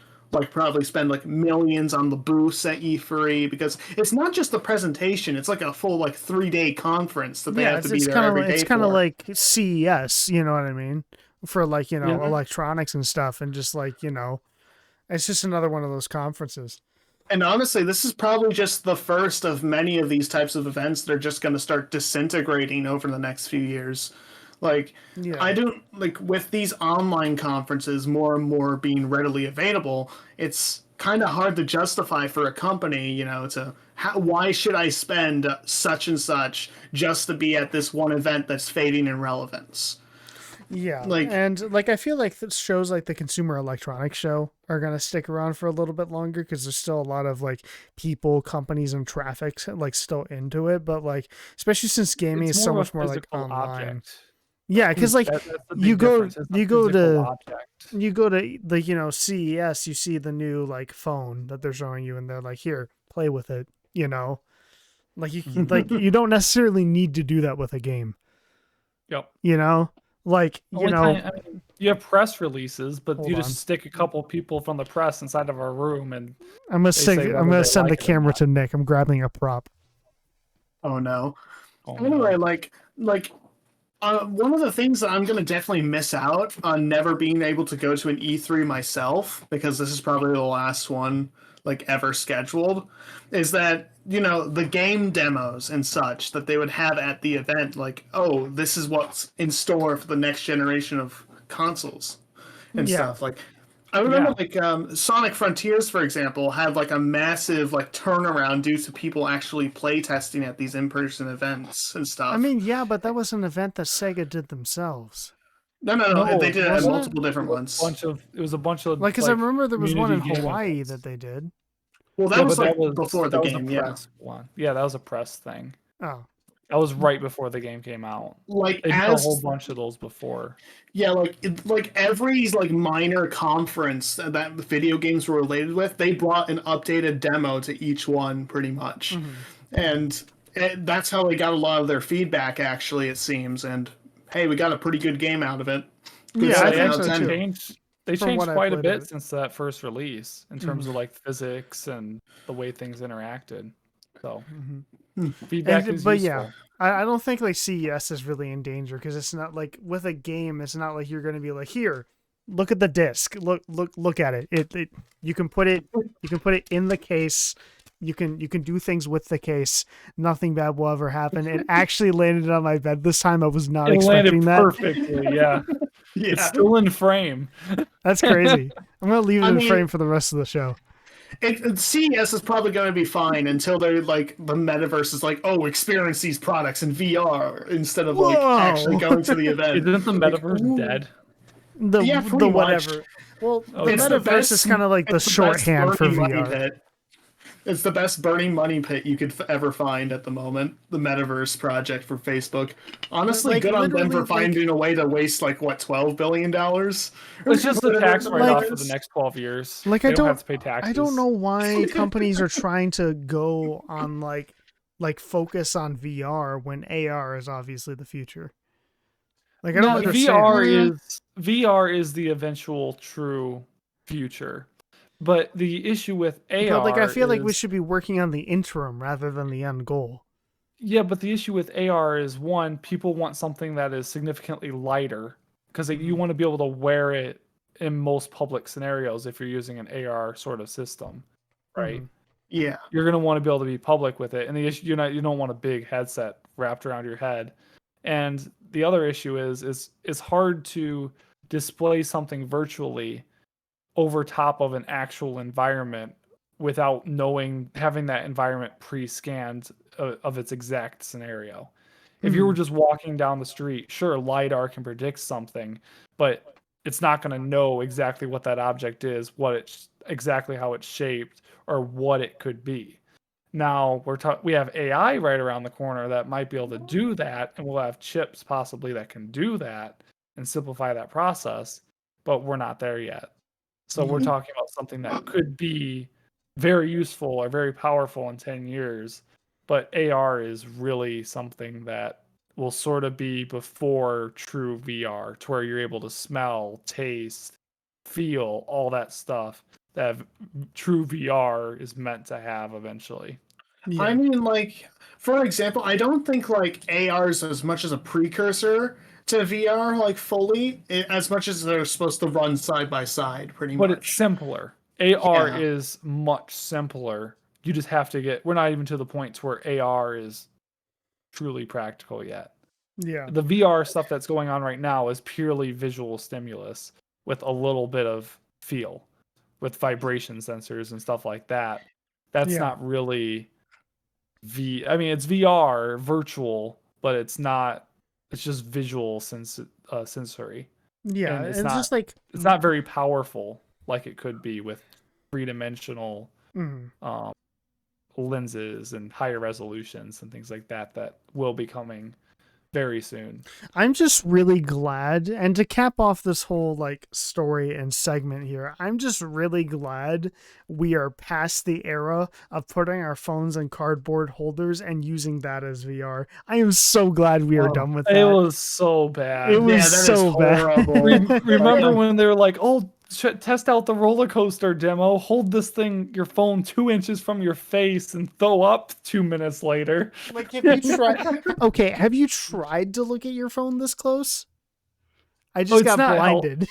probably spend like millions on the booths at E3, because it's not just the presentation, it's like a full like 3-day conference that they have to be there every day. It's kind of like CES, you know what I mean? For like, electronics and stuff, and just like, it's just another one of those conferences. And honestly, this is probably just the first of many of these types of events that are just going to start disintegrating over the next few years. Like, Yeah. I don't like with these online conferences more and more being readily available, it's kind of hard to justify for a company, why should I spend such and such just to be at this one event that's fading in relevance? Yeah, Like- and like I feel like shows like the Consumer Electronics Show are gonna stick around for a little bit longer because there's still a lot of like people, companies, and traffic like still into it. But like, especially since gaming It's is so more much of a more like physical online. object. Yeah, because like That's the big you go difference, it's the you go physical to object. you go to like CES, you see the new like phone that they're showing you, and they're like, here, play with it. Like you don't necessarily need to do that with a game. Yep. Like Only you have press releases, but Hold you on. just stick a couple people from the press inside of a room, and I'm gonna say I'm whether gonna they send like the it or camera not. to Nick. I'm grabbing a prop. Oh no. oh, Anyway, no. like One of the things that I'm going to definitely miss out on never being able to go to an E3 myself, because this is probably the last one like ever scheduled, is that, you know, the game demos and such that they would have at the event, like, oh, this is what's in store for the next generation of consoles and Yeah. stuff. Like, I remember Yeah. like Sonic Frontiers, for example, had like a massive like turnaround due to people actually play testing at these in-person events and stuff. I mean, yeah, but that was an event that Sega did themselves. No, they No, did it at Wasn't it? multiple different ones. it was a bunch of Like, because I remember there was one in community game Hawaii events. that they did. Well, that Yeah, was but like before the that was a game, yeah. press one. Yeah, that was a press thing. Oh. That was right before the game came out. Like They did a whole bunch of those before. yeah, like every like minor conference that video games were related with, they brought an updated demo to each one, pretty much, and that's how they got a lot of their feedback. Actually, it seems, and hey, we got a pretty good game out of it. Good Yeah, I 7 think out of so 10. too. They From changed what I quite a played of bit it. since that first release in terms of like physics and the way things interacted. So feedback is But useful. yeah, I don't think like CES is really in danger because it's not like with a game. It's not like you're going to be like, here, look at the disc. Look at it. It you can put it in the case. You can do things with the case. Nothing bad will ever happen. It actually landed on my bed this time. I was not It expecting landed that. perfectly. Yeah. Yeah. It's still in frame. That's crazy. I'm gonna leave it I in mean- frame for the rest of the show. CES is probably going to be fine until they're like the metaverse is like, oh, experience these products in VR instead of like Whoa. actually going to the event. Isn't the metaverse dead? Yeah, The pretty much. whatever. Well, the Okay. It's the metaverse is best- kind of like the it's best shorthand for burning money VR. pit. It's the best burning money pit you could ever find at the moment. The metaverse project for Facebook. Honestly, like, good on them for literally, finding a way to waste like what $12 billion. It's just the tax Whatever write-off it for the is. next 12 years. Like, They I don't have to pay taxes. I don't know why companies are trying to go on like focus on VR when AR is obviously the future. Like, I don't No, understand. VR is the eventual true future. But the issue with AR But like, I feel like we is- should be working on the interim rather than the end goal. Yeah, but the issue with AR is one, people want something that is significantly lighter because you want to be able to wear it in most public scenarios if you're using an AR sort of system, right? Yeah. You're going to want to be able to be public with it, and the issue you don't want a big headset wrapped around your head. And the other issue is it's hard to display something virtually over top of an actual environment without having that environment pre-scanned of its exact scenario. If you were just walking down the street, sure, LiDAR can predict something, but it's not going to know exactly what that object is, exactly how it's shaped, or what it could be. Now we have AI right around the corner that might be able to do that, and we'll have chips possibly that can do that and simplify that process, but we're not there yet. So we're talking about something that could be very useful or very powerful in 10 years, but AR is really something that will sort of be before true VR, to where you're able to smell, taste, feel, all that stuff that true VR is meant to have eventually. Yeah. I mean, like, for example, I don't think like AR is as much as a precursor to VR, like fully, as much as they're supposed to run side by side, pretty But much. it's simpler. AR Yeah. is much simpler. You just have to we're not even to the point to where AR is truly practical yet. Yeah. The VR stuff that's going on right now is purely visual stimulus with a little bit of feel, with vibration sensors and stuff like that. That's Yeah. not really I mean, it's VR virtual, but it's not. It's just visual sensory. Yeah. And It's just like It's not very powerful like it could be with three-dimensional lenses and higher resolutions and things like that will be coming very soon. I'm just really glad, and to cap off this whole like story and segment here, I'm just really glad we are past the era of putting our phones in cardboard holders and using that as VR. I am so glad we are done with that. It was so bad. It was Yeah, that is so bad. horrible. Remember when they were like, "Oh, test out the roller coaster demo. Hold this thing, your phone 2 inches from your face, and throw up 2 minutes later. Like, have you tried? Okay, have you tried to look at your phone this close? I just it's got not blinded.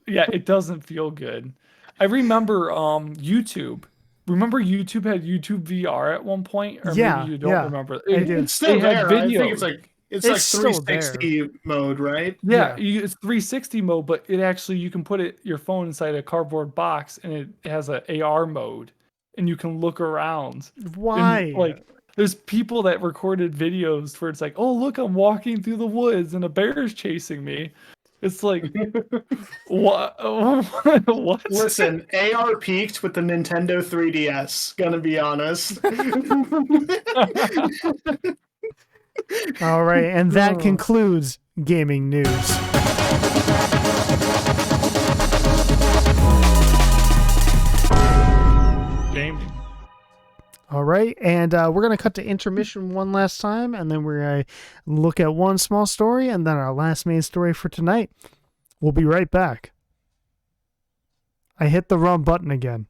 Yeah, it doesn't feel good. I remember YouTube. Remember YouTube had YouTube VR at one point, or maybe Yeah, you don't yeah, remember. I do. It's still They had there. I think videos. it's like It's still there. 360 mode, right? Yeah, Yeah. it's 360 mode, but it actually you can put your phone inside a cardboard box, and it has a AR mode, and you can look around. And Why? like, there's people that recorded videos where it's like, oh look, I'm walking through the woods and a bear is chasing me. It's like, what? What? Listen, AR peaked with the Nintendo 3DS. Gonna be honest. All right, and that Oh. concludes gaming news. Gaming. All right, and we're going to cut to intermission one last time, and then we're going to look at one small story, and then our last main story for tonight. We'll be right back. I hit the wrong button again.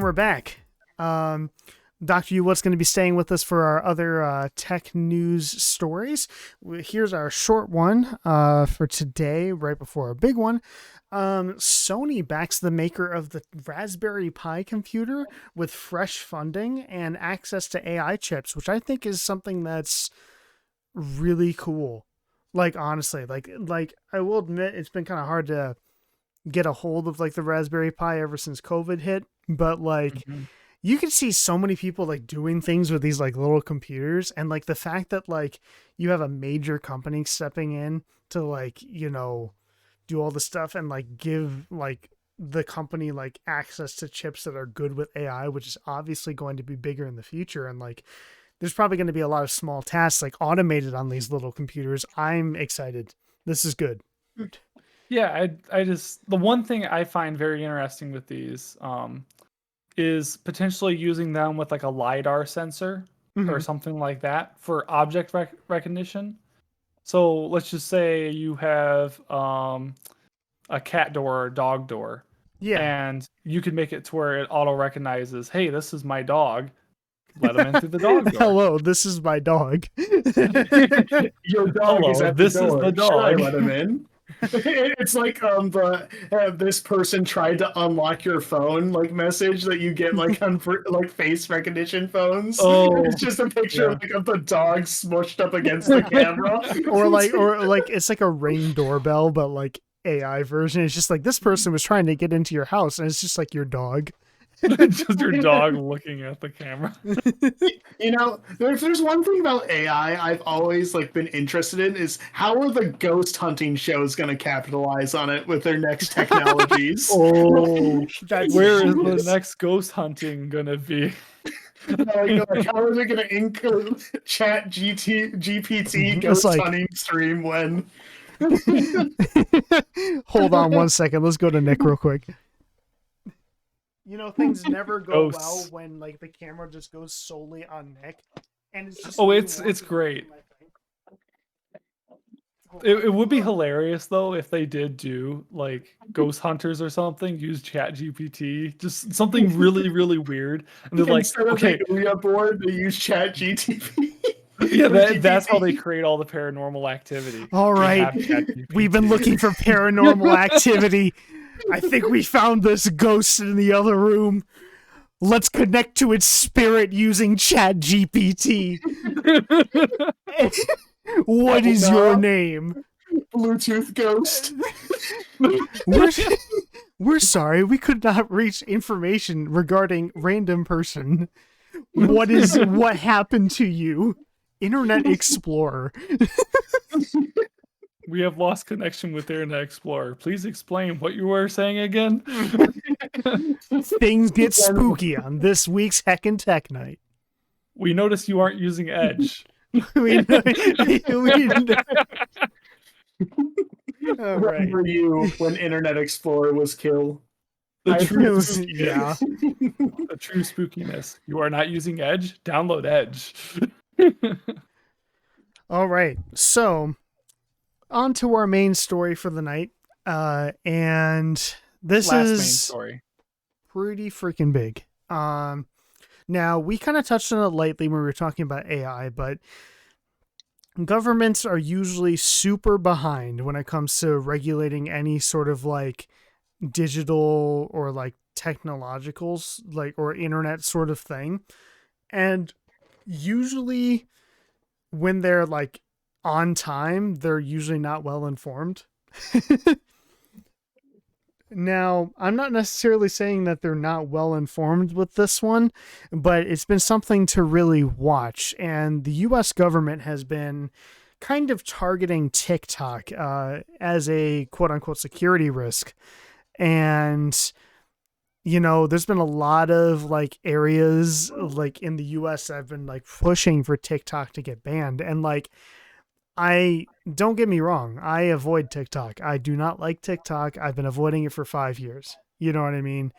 We're back. Dr. Yu, what's going to be staying with us for our other tech news stories. Here's our short one for today, right before our big one. Sony backs the maker of the Raspberry Pi computer with fresh funding and access to AI chips, which I think is something that's really cool. Like, honestly, like I will admit it's been kind of hard to get a hold of like the Raspberry Pi ever since COVID hit, but like you can see so many people like doing things with these like little computers, and like the fact that like you have a major company stepping in to like, you know, do all the stuff and like give like the company like access to chips that are good with AI, which is obviously going to be bigger in the future. And like there's probably going to be a lot of small tasks like automated on these little computers. I'm excited. This is good. Yeah, I just the one thing I find very interesting with these is potentially using them with like a LiDAR sensor or Mm-hmm. something like that for object recognition. So let's just say you have a cat door or a dog door, Yeah. and you can make it to where it auto recognizes, hey, this is my dog. Let him in through the dog door. Hello, this is my dog. Your dog is Hello, at the this is door. the Should I dog. let him in? It's like this person tried to unlock your phone like message that you get like on like face recognition phones. Oh, It's just a picture yeah. like of the dog smushed up against the camera. or like it's like a Ring doorbell, but like AI version. It's just like this person was trying to get into your house, and it's just like your dog. Just your dog looking at the camera. You know, if there's one thing about AI I've always like been interested in is how are the ghost hunting shows going to capitalize on it with their next technologies? Oh, That's where is genius. the next ghost hunting gonna be? Like, how are they going to include Chat GPT It's ghost like, hunting stream when? hold on one second. Let's go to Nick real quick. You know, things never go well Ghosts. when like the camera just goes solely on Nick, and it's just Oh, me it's walking great. through my thing. Hold on. It would be hilarious though if they did do like ghost hunters or something, use Chat GPT, just something really, really weird. And they're like, Instead of okay, the Ouija board, they use Chat GTP. yeah, that's how they create all the paranormal activity. All They right, have ChatGPT. we've been looking for paranormal activity. I think we found this ghost in the other room. Let's connect to its spirit using Chat GPT. What is your name? Bluetooth ghost. We're sorry, we could not reach information regarding random person. What happened to you? Internet Explorer. We have lost connection with Internet Explorer. Please explain what you were saying again. Things get spooky on this week's Heckin' Tech Night. We noticed you aren't using Edge. we know. All right. Remember you when Internet Explorer was killed. The true Yeah. The true spookiness. You are not using Edge? Download Edge. All right. So, on to our main story for the night. And this Last main is story. pretty freaking big. Now, we kind of touched on it lightly when we were talking about AI, but governments are usually super behind when it comes to regulating any sort of like digital or like technologicals, like, or internet sort of thing. And usually when they're like on time, they're usually not well informed. Now, I'm not necessarily saying that they're not well informed with this one, but it's been something to really watch. And the US government has been kind of targeting TikTok as a quote unquote security risk. And, you know, there's been a lot of like areas like in the US that have been like pushing for TikTok to get banned. And like, I don't get me wrong. I avoid TikTok. I do not like TikTok. I've been avoiding it for 5 years. You know what I mean?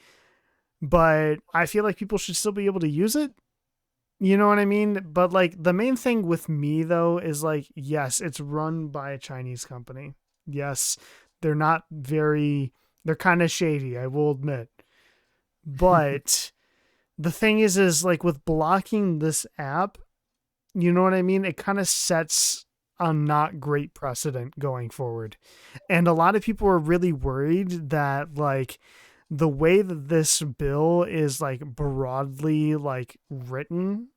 But I feel like people should still be able to use it. You know what I mean? But like the main thing with me though is like, yes, it's run by a Chinese company. Yes, they're not very, they're kind of shady, I will admit. But the thing is like with blocking this app, you know what I mean? It kind of sets a not great precedent going forward. And a lot of people are really worried that like the way that this bill is like broadly like written,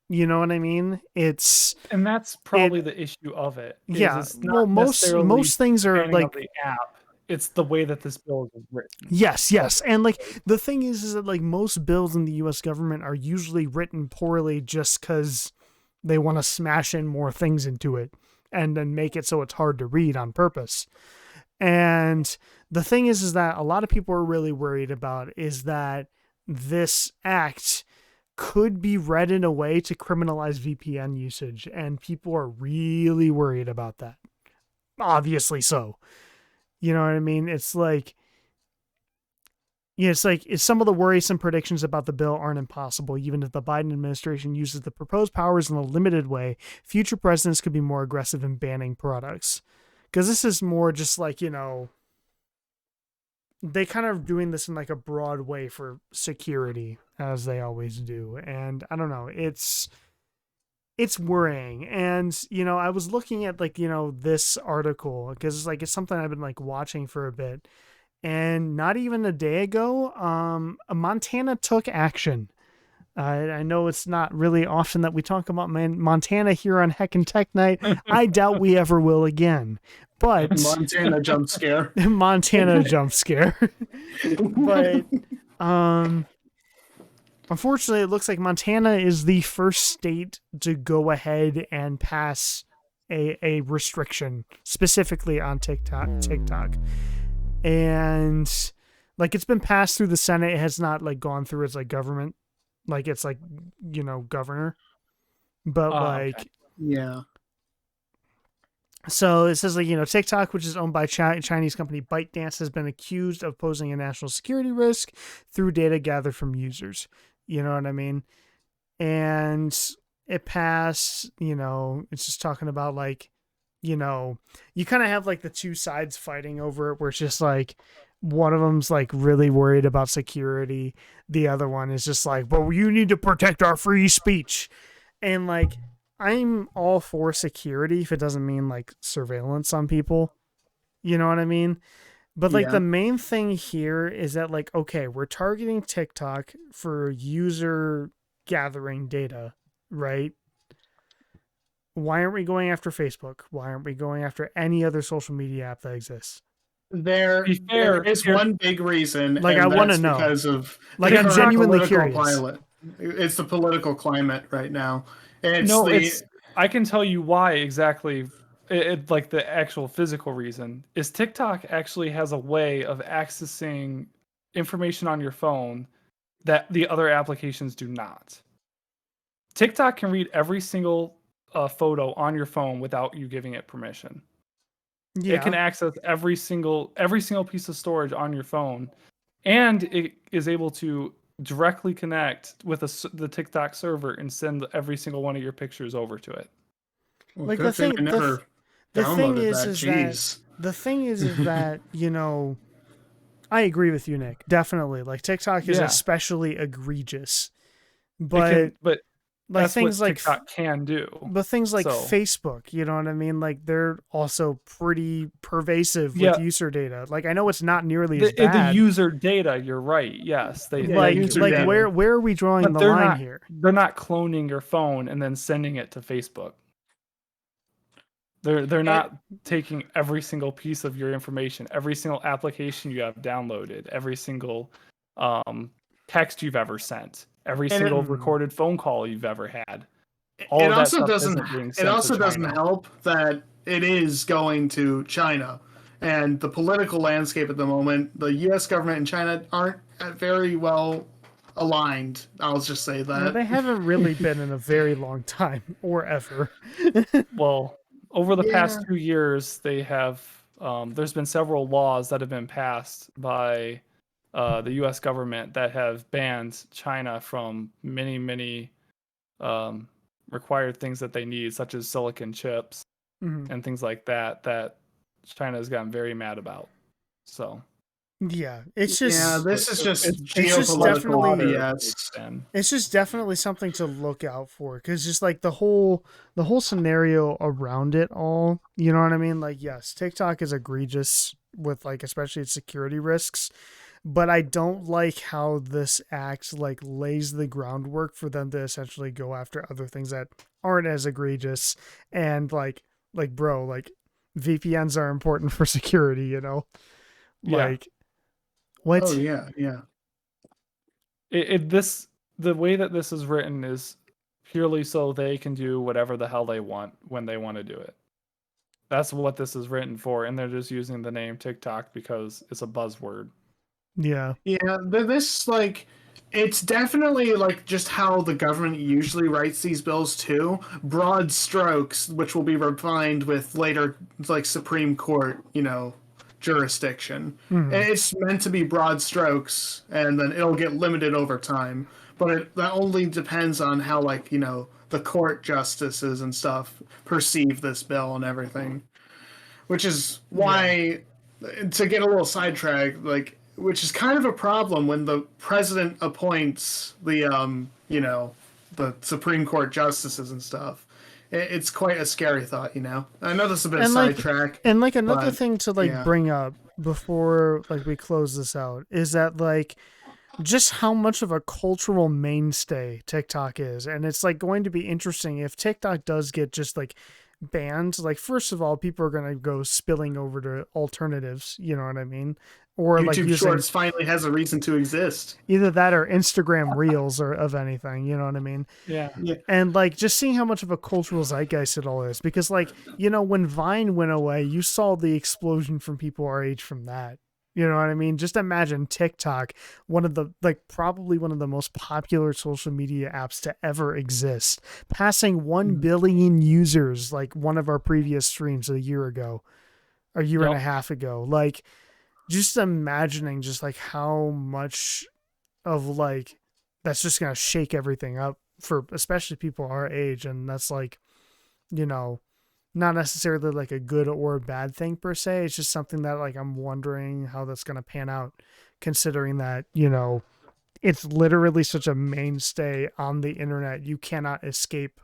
you know what I mean? And that's probably the issue of it. Is Yeah, it's well not necessarily most things the are banning of like the app. It's the way that this bill is written. yes, and like the thing is that like most bills in the U.S. government are usually written poorly just because they want to smash in more things into it and then make it so it's hard to read on purpose. And the thing is that a lot of people are really worried about is that this act could be read in a way to criminalize VPN usage, and people are really worried about that. Obviously so. You know what I mean? It's like some of the worrisome predictions about the bill aren't impossible. Even if the Biden administration uses the proposed powers in a limited way, future presidents could be more aggressive in banning products. Because this is more just like, they kind of doing this in like a broad way for security, as they always do. And I don't know, it's worrying. And, I was looking at like, this article because it's something I've been like watching for a bit. And not even a day ago, Montana took action. I know it's not really often that we talk about Montana here on Heckin Tech Night. I doubt we ever will again. But Montana jump scare. Montana jump scare. But unfortunately, it looks like Montana is the first state to go ahead and pass a restriction specifically on TikTok. And like it's been passed through the Senate. It has not like gone through its like government, like it's like, governor. But like, Okay. Yeah. so it says like, TikTok, which is owned by Chinese company ByteDance, has been accused of posing a national security risk through data gathered from users. You know what I mean? And it passed, it's just talking about like, you kind of have like the two sides fighting over it where it's just like one of them's like really worried about security. The other one is just like, well, you need to protect our free speech. And like, I'm all for security if it doesn't mean like surveillance on people. You know what I mean? But like the main thing here is that like, okay, we're targeting TikTok for user gathering data, right? Why aren't we going after Facebook? Why aren't we going after any other social media app that exists? There is one big reason, like, and I want to that's know. because of like, I'm genuinely curious. Climate. It's the political climate right now. I can tell you why exactly. Like the actual physical reason is TikTok actually has a way of accessing information on your phone that the other applications do not. TikTok can read every single photo on your phone without you giving it permission. Yeah. It can access every single piece of storage on your phone, and it is able to directly connect with the TikTok server and send every single one of your pictures over to it. Well, like the thing I never downloaded the thing is that I agree with you, Nick. Definitely, like TikTok is especially egregious, but like that's things what like TikTok can do. But things like Facebook, you know what I mean? Like they're also pretty pervasive with user data. Like I know it's not nearly as bad. The user data, you're right. Yes, where are we drawing the line here? They're not cloning your phone and then sending it to Facebook. They're not taking every single piece of your information, every single application you have downloaded, every single text you've ever sent, every single recorded phone call you've ever had. It also doesn't help that it is going to China, and the political landscape at the moment, the U.S. government and China aren't very well aligned. I'll just say that. No, they haven't really been in a very long time, or ever. Well, over the past 2 years, they have. There's been several laws that have been passed by the U.S. government that have banned China from many required things that they need, such as silicon chips and things like that. That China has gotten very mad about. So Yeah, it's Yeah, just this is just it's just geopolitical definitely BS. it's just definitely something to look out for, because just like the whole scenario around it all, you know what I mean? Like, yes, TikTok is egregious with like especially its security risks, but I don't like how this act like lays the groundwork for them to essentially go after other things that aren't as egregious. And like bro, like VPNs are important for security, you know? Yeah. Like Oh what? yeah, yeah. This the way that this is written is purely so they can do whatever the hell they want when they want to do it. That's what this is written for, and they're just using the name TikTok because it's a buzzword. Yeah. Yeah, this like it's definitely like just how the government usually writes these bills too. Broad strokes, which will be refined with later like Supreme Court, jurisdiction. Mhm. It's meant to be broad strokes, and then it'll get limited over time. But that only depends on how the court justices and stuff perceive this bill and everything, which is Yeah. why, to get a little sidetracked, which is kind of a problem when the president appoints the Supreme Court justices and stuff. It's quite a scary thought. I know this is a bit of And like sidetrack, and like another but thing to like yeah. bring up before like we close this out is that like just how much of a cultural mainstay TikTok is. And it's like going to be interesting if TikTok does get just like banned. Like, first of all, people are going to go spilling over to alternatives, you know what I mean? Or like YouTube using Shorts finally has a reason to exist. either that or Instagram Reels or of anything, you know what I mean? Yeah. Yeah. And like just seeing how much of a cultural zeitgeist it all is, because like, when Vine went away, you saw the explosion from people our age from that. You know what I mean? Just imagine TikTok, one of the like probably one of the most popular social media apps to ever exist, passing 1 billion users like one of our previous streams a year ago, a year and a Yep. half ago. Like, just imagining just like how much of like that's just gonna shake everything up for especially people our age. And that's like, you know not necessarily like a good or a bad thing per se. It's just something that like I'm wondering how that's gonna pan out, considering that it's literally such a mainstay on the internet. You cannot escape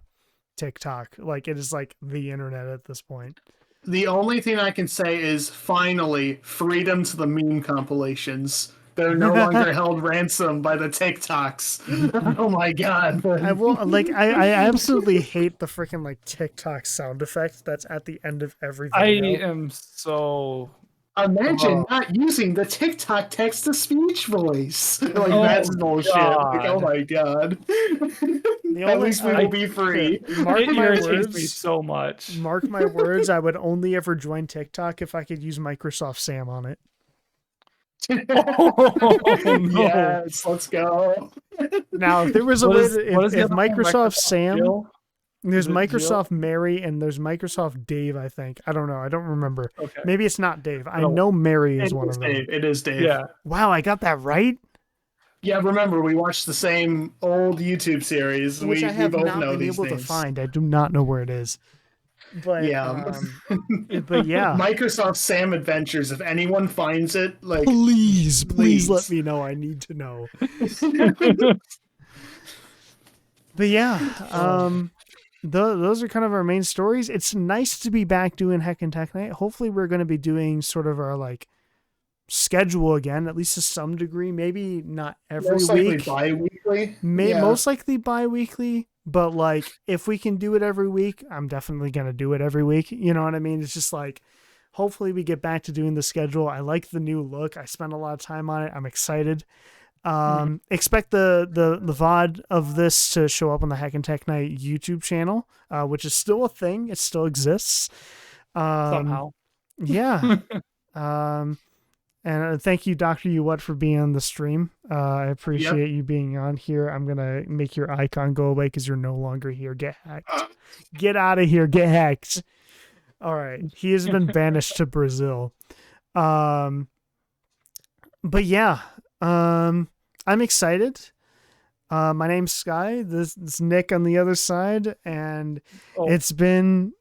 TikTok. Like, it is like the internet at this point. The only thing I can say is finally freedom to the meme compilations. They're no longer held ransom by the TikToks. Oh my god. I will like I absolutely hate the freaking like TikTok sound effect that's at the end of every I video. am so Imagine not using the TikTok text to speech voice. Like, Oh, that's bullshit. Like, oh God. my god. The At only least we will be free. mark It my irritates me words. so much. Mark my words, I would only ever join TikTok if I could use Microsoft Sam on it. Oh no! Yes, let's go. Now, if there was a What way is to, what is the if other one? Microsoft Sam, Jill? there's Is it Jill? Microsoft Mary and there's Microsoft Dave, I think. I don't know. I don't remember. Okay. Maybe it's not Dave. I No. know Mary is It one is of them. Dave. It is Dave. Yeah. Wow, I got that right? Yeah, remember, we watched the same old YouTube series. Which We I have both not know been these able to names. find. I do not know where it is. But Yeah. but yeah. Microsoft Sam Adventures. If anyone finds it, like, Please let me know. I need to know. But yeah, those are kind of our main stories. It's nice to be back doing Heckin' Tech Night. Hopefully, we're going to be doing sort of our like schedule again, at least to some degree. Maybe not every most likely week. bi-weekly. Most likely bi-weekly. But like, if we can do it every week, I'm definitely going to do it every week. You know what I mean? It's just like, hopefully we get back to doing the schedule. I like the new look. I spent a lot of time on it. I'm excited. Expect the VOD of this to show up on the Hack and Tech Night YouTube channel, which is still a thing. It still exists. Somehow. Yeah. And thank you, Dr. You for being on the stream. I appreciate you being on here. I'm going to make your icon go away because you're no longer here. Get hacked. Get out of here. Get hacked. All right. He has been banished to Brazil. But yeah, I'm excited. My name's Sky. This is Nick on the other side, and it's been.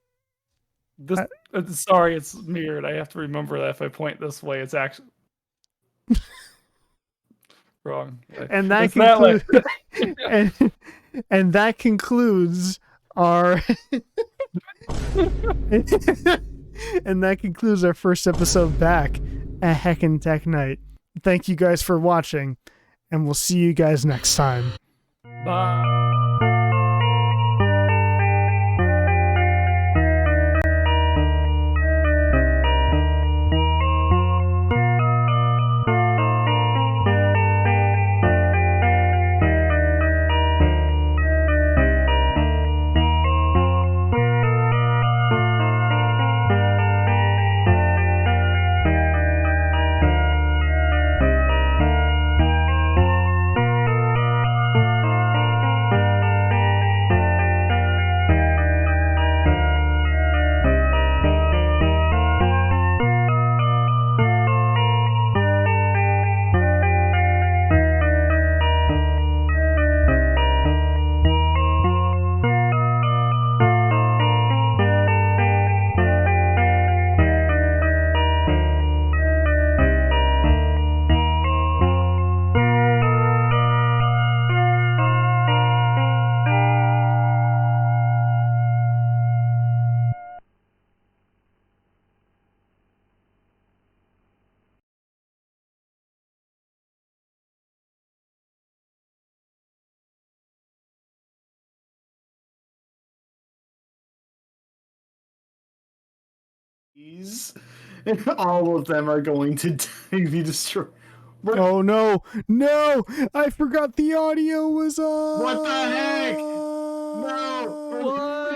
Sorry, it's mirrored. I have to remember that if I point this way, it's actually Wrong. And that It's that way. and that concludes our and that concludes our first episode back at Heckin Tech Night. Thank you guys for watching, and we'll see you guys next time. Bye. All of them are going to be destroyed. Oh no, no! I forgot the audio was on. What the heck? No! What?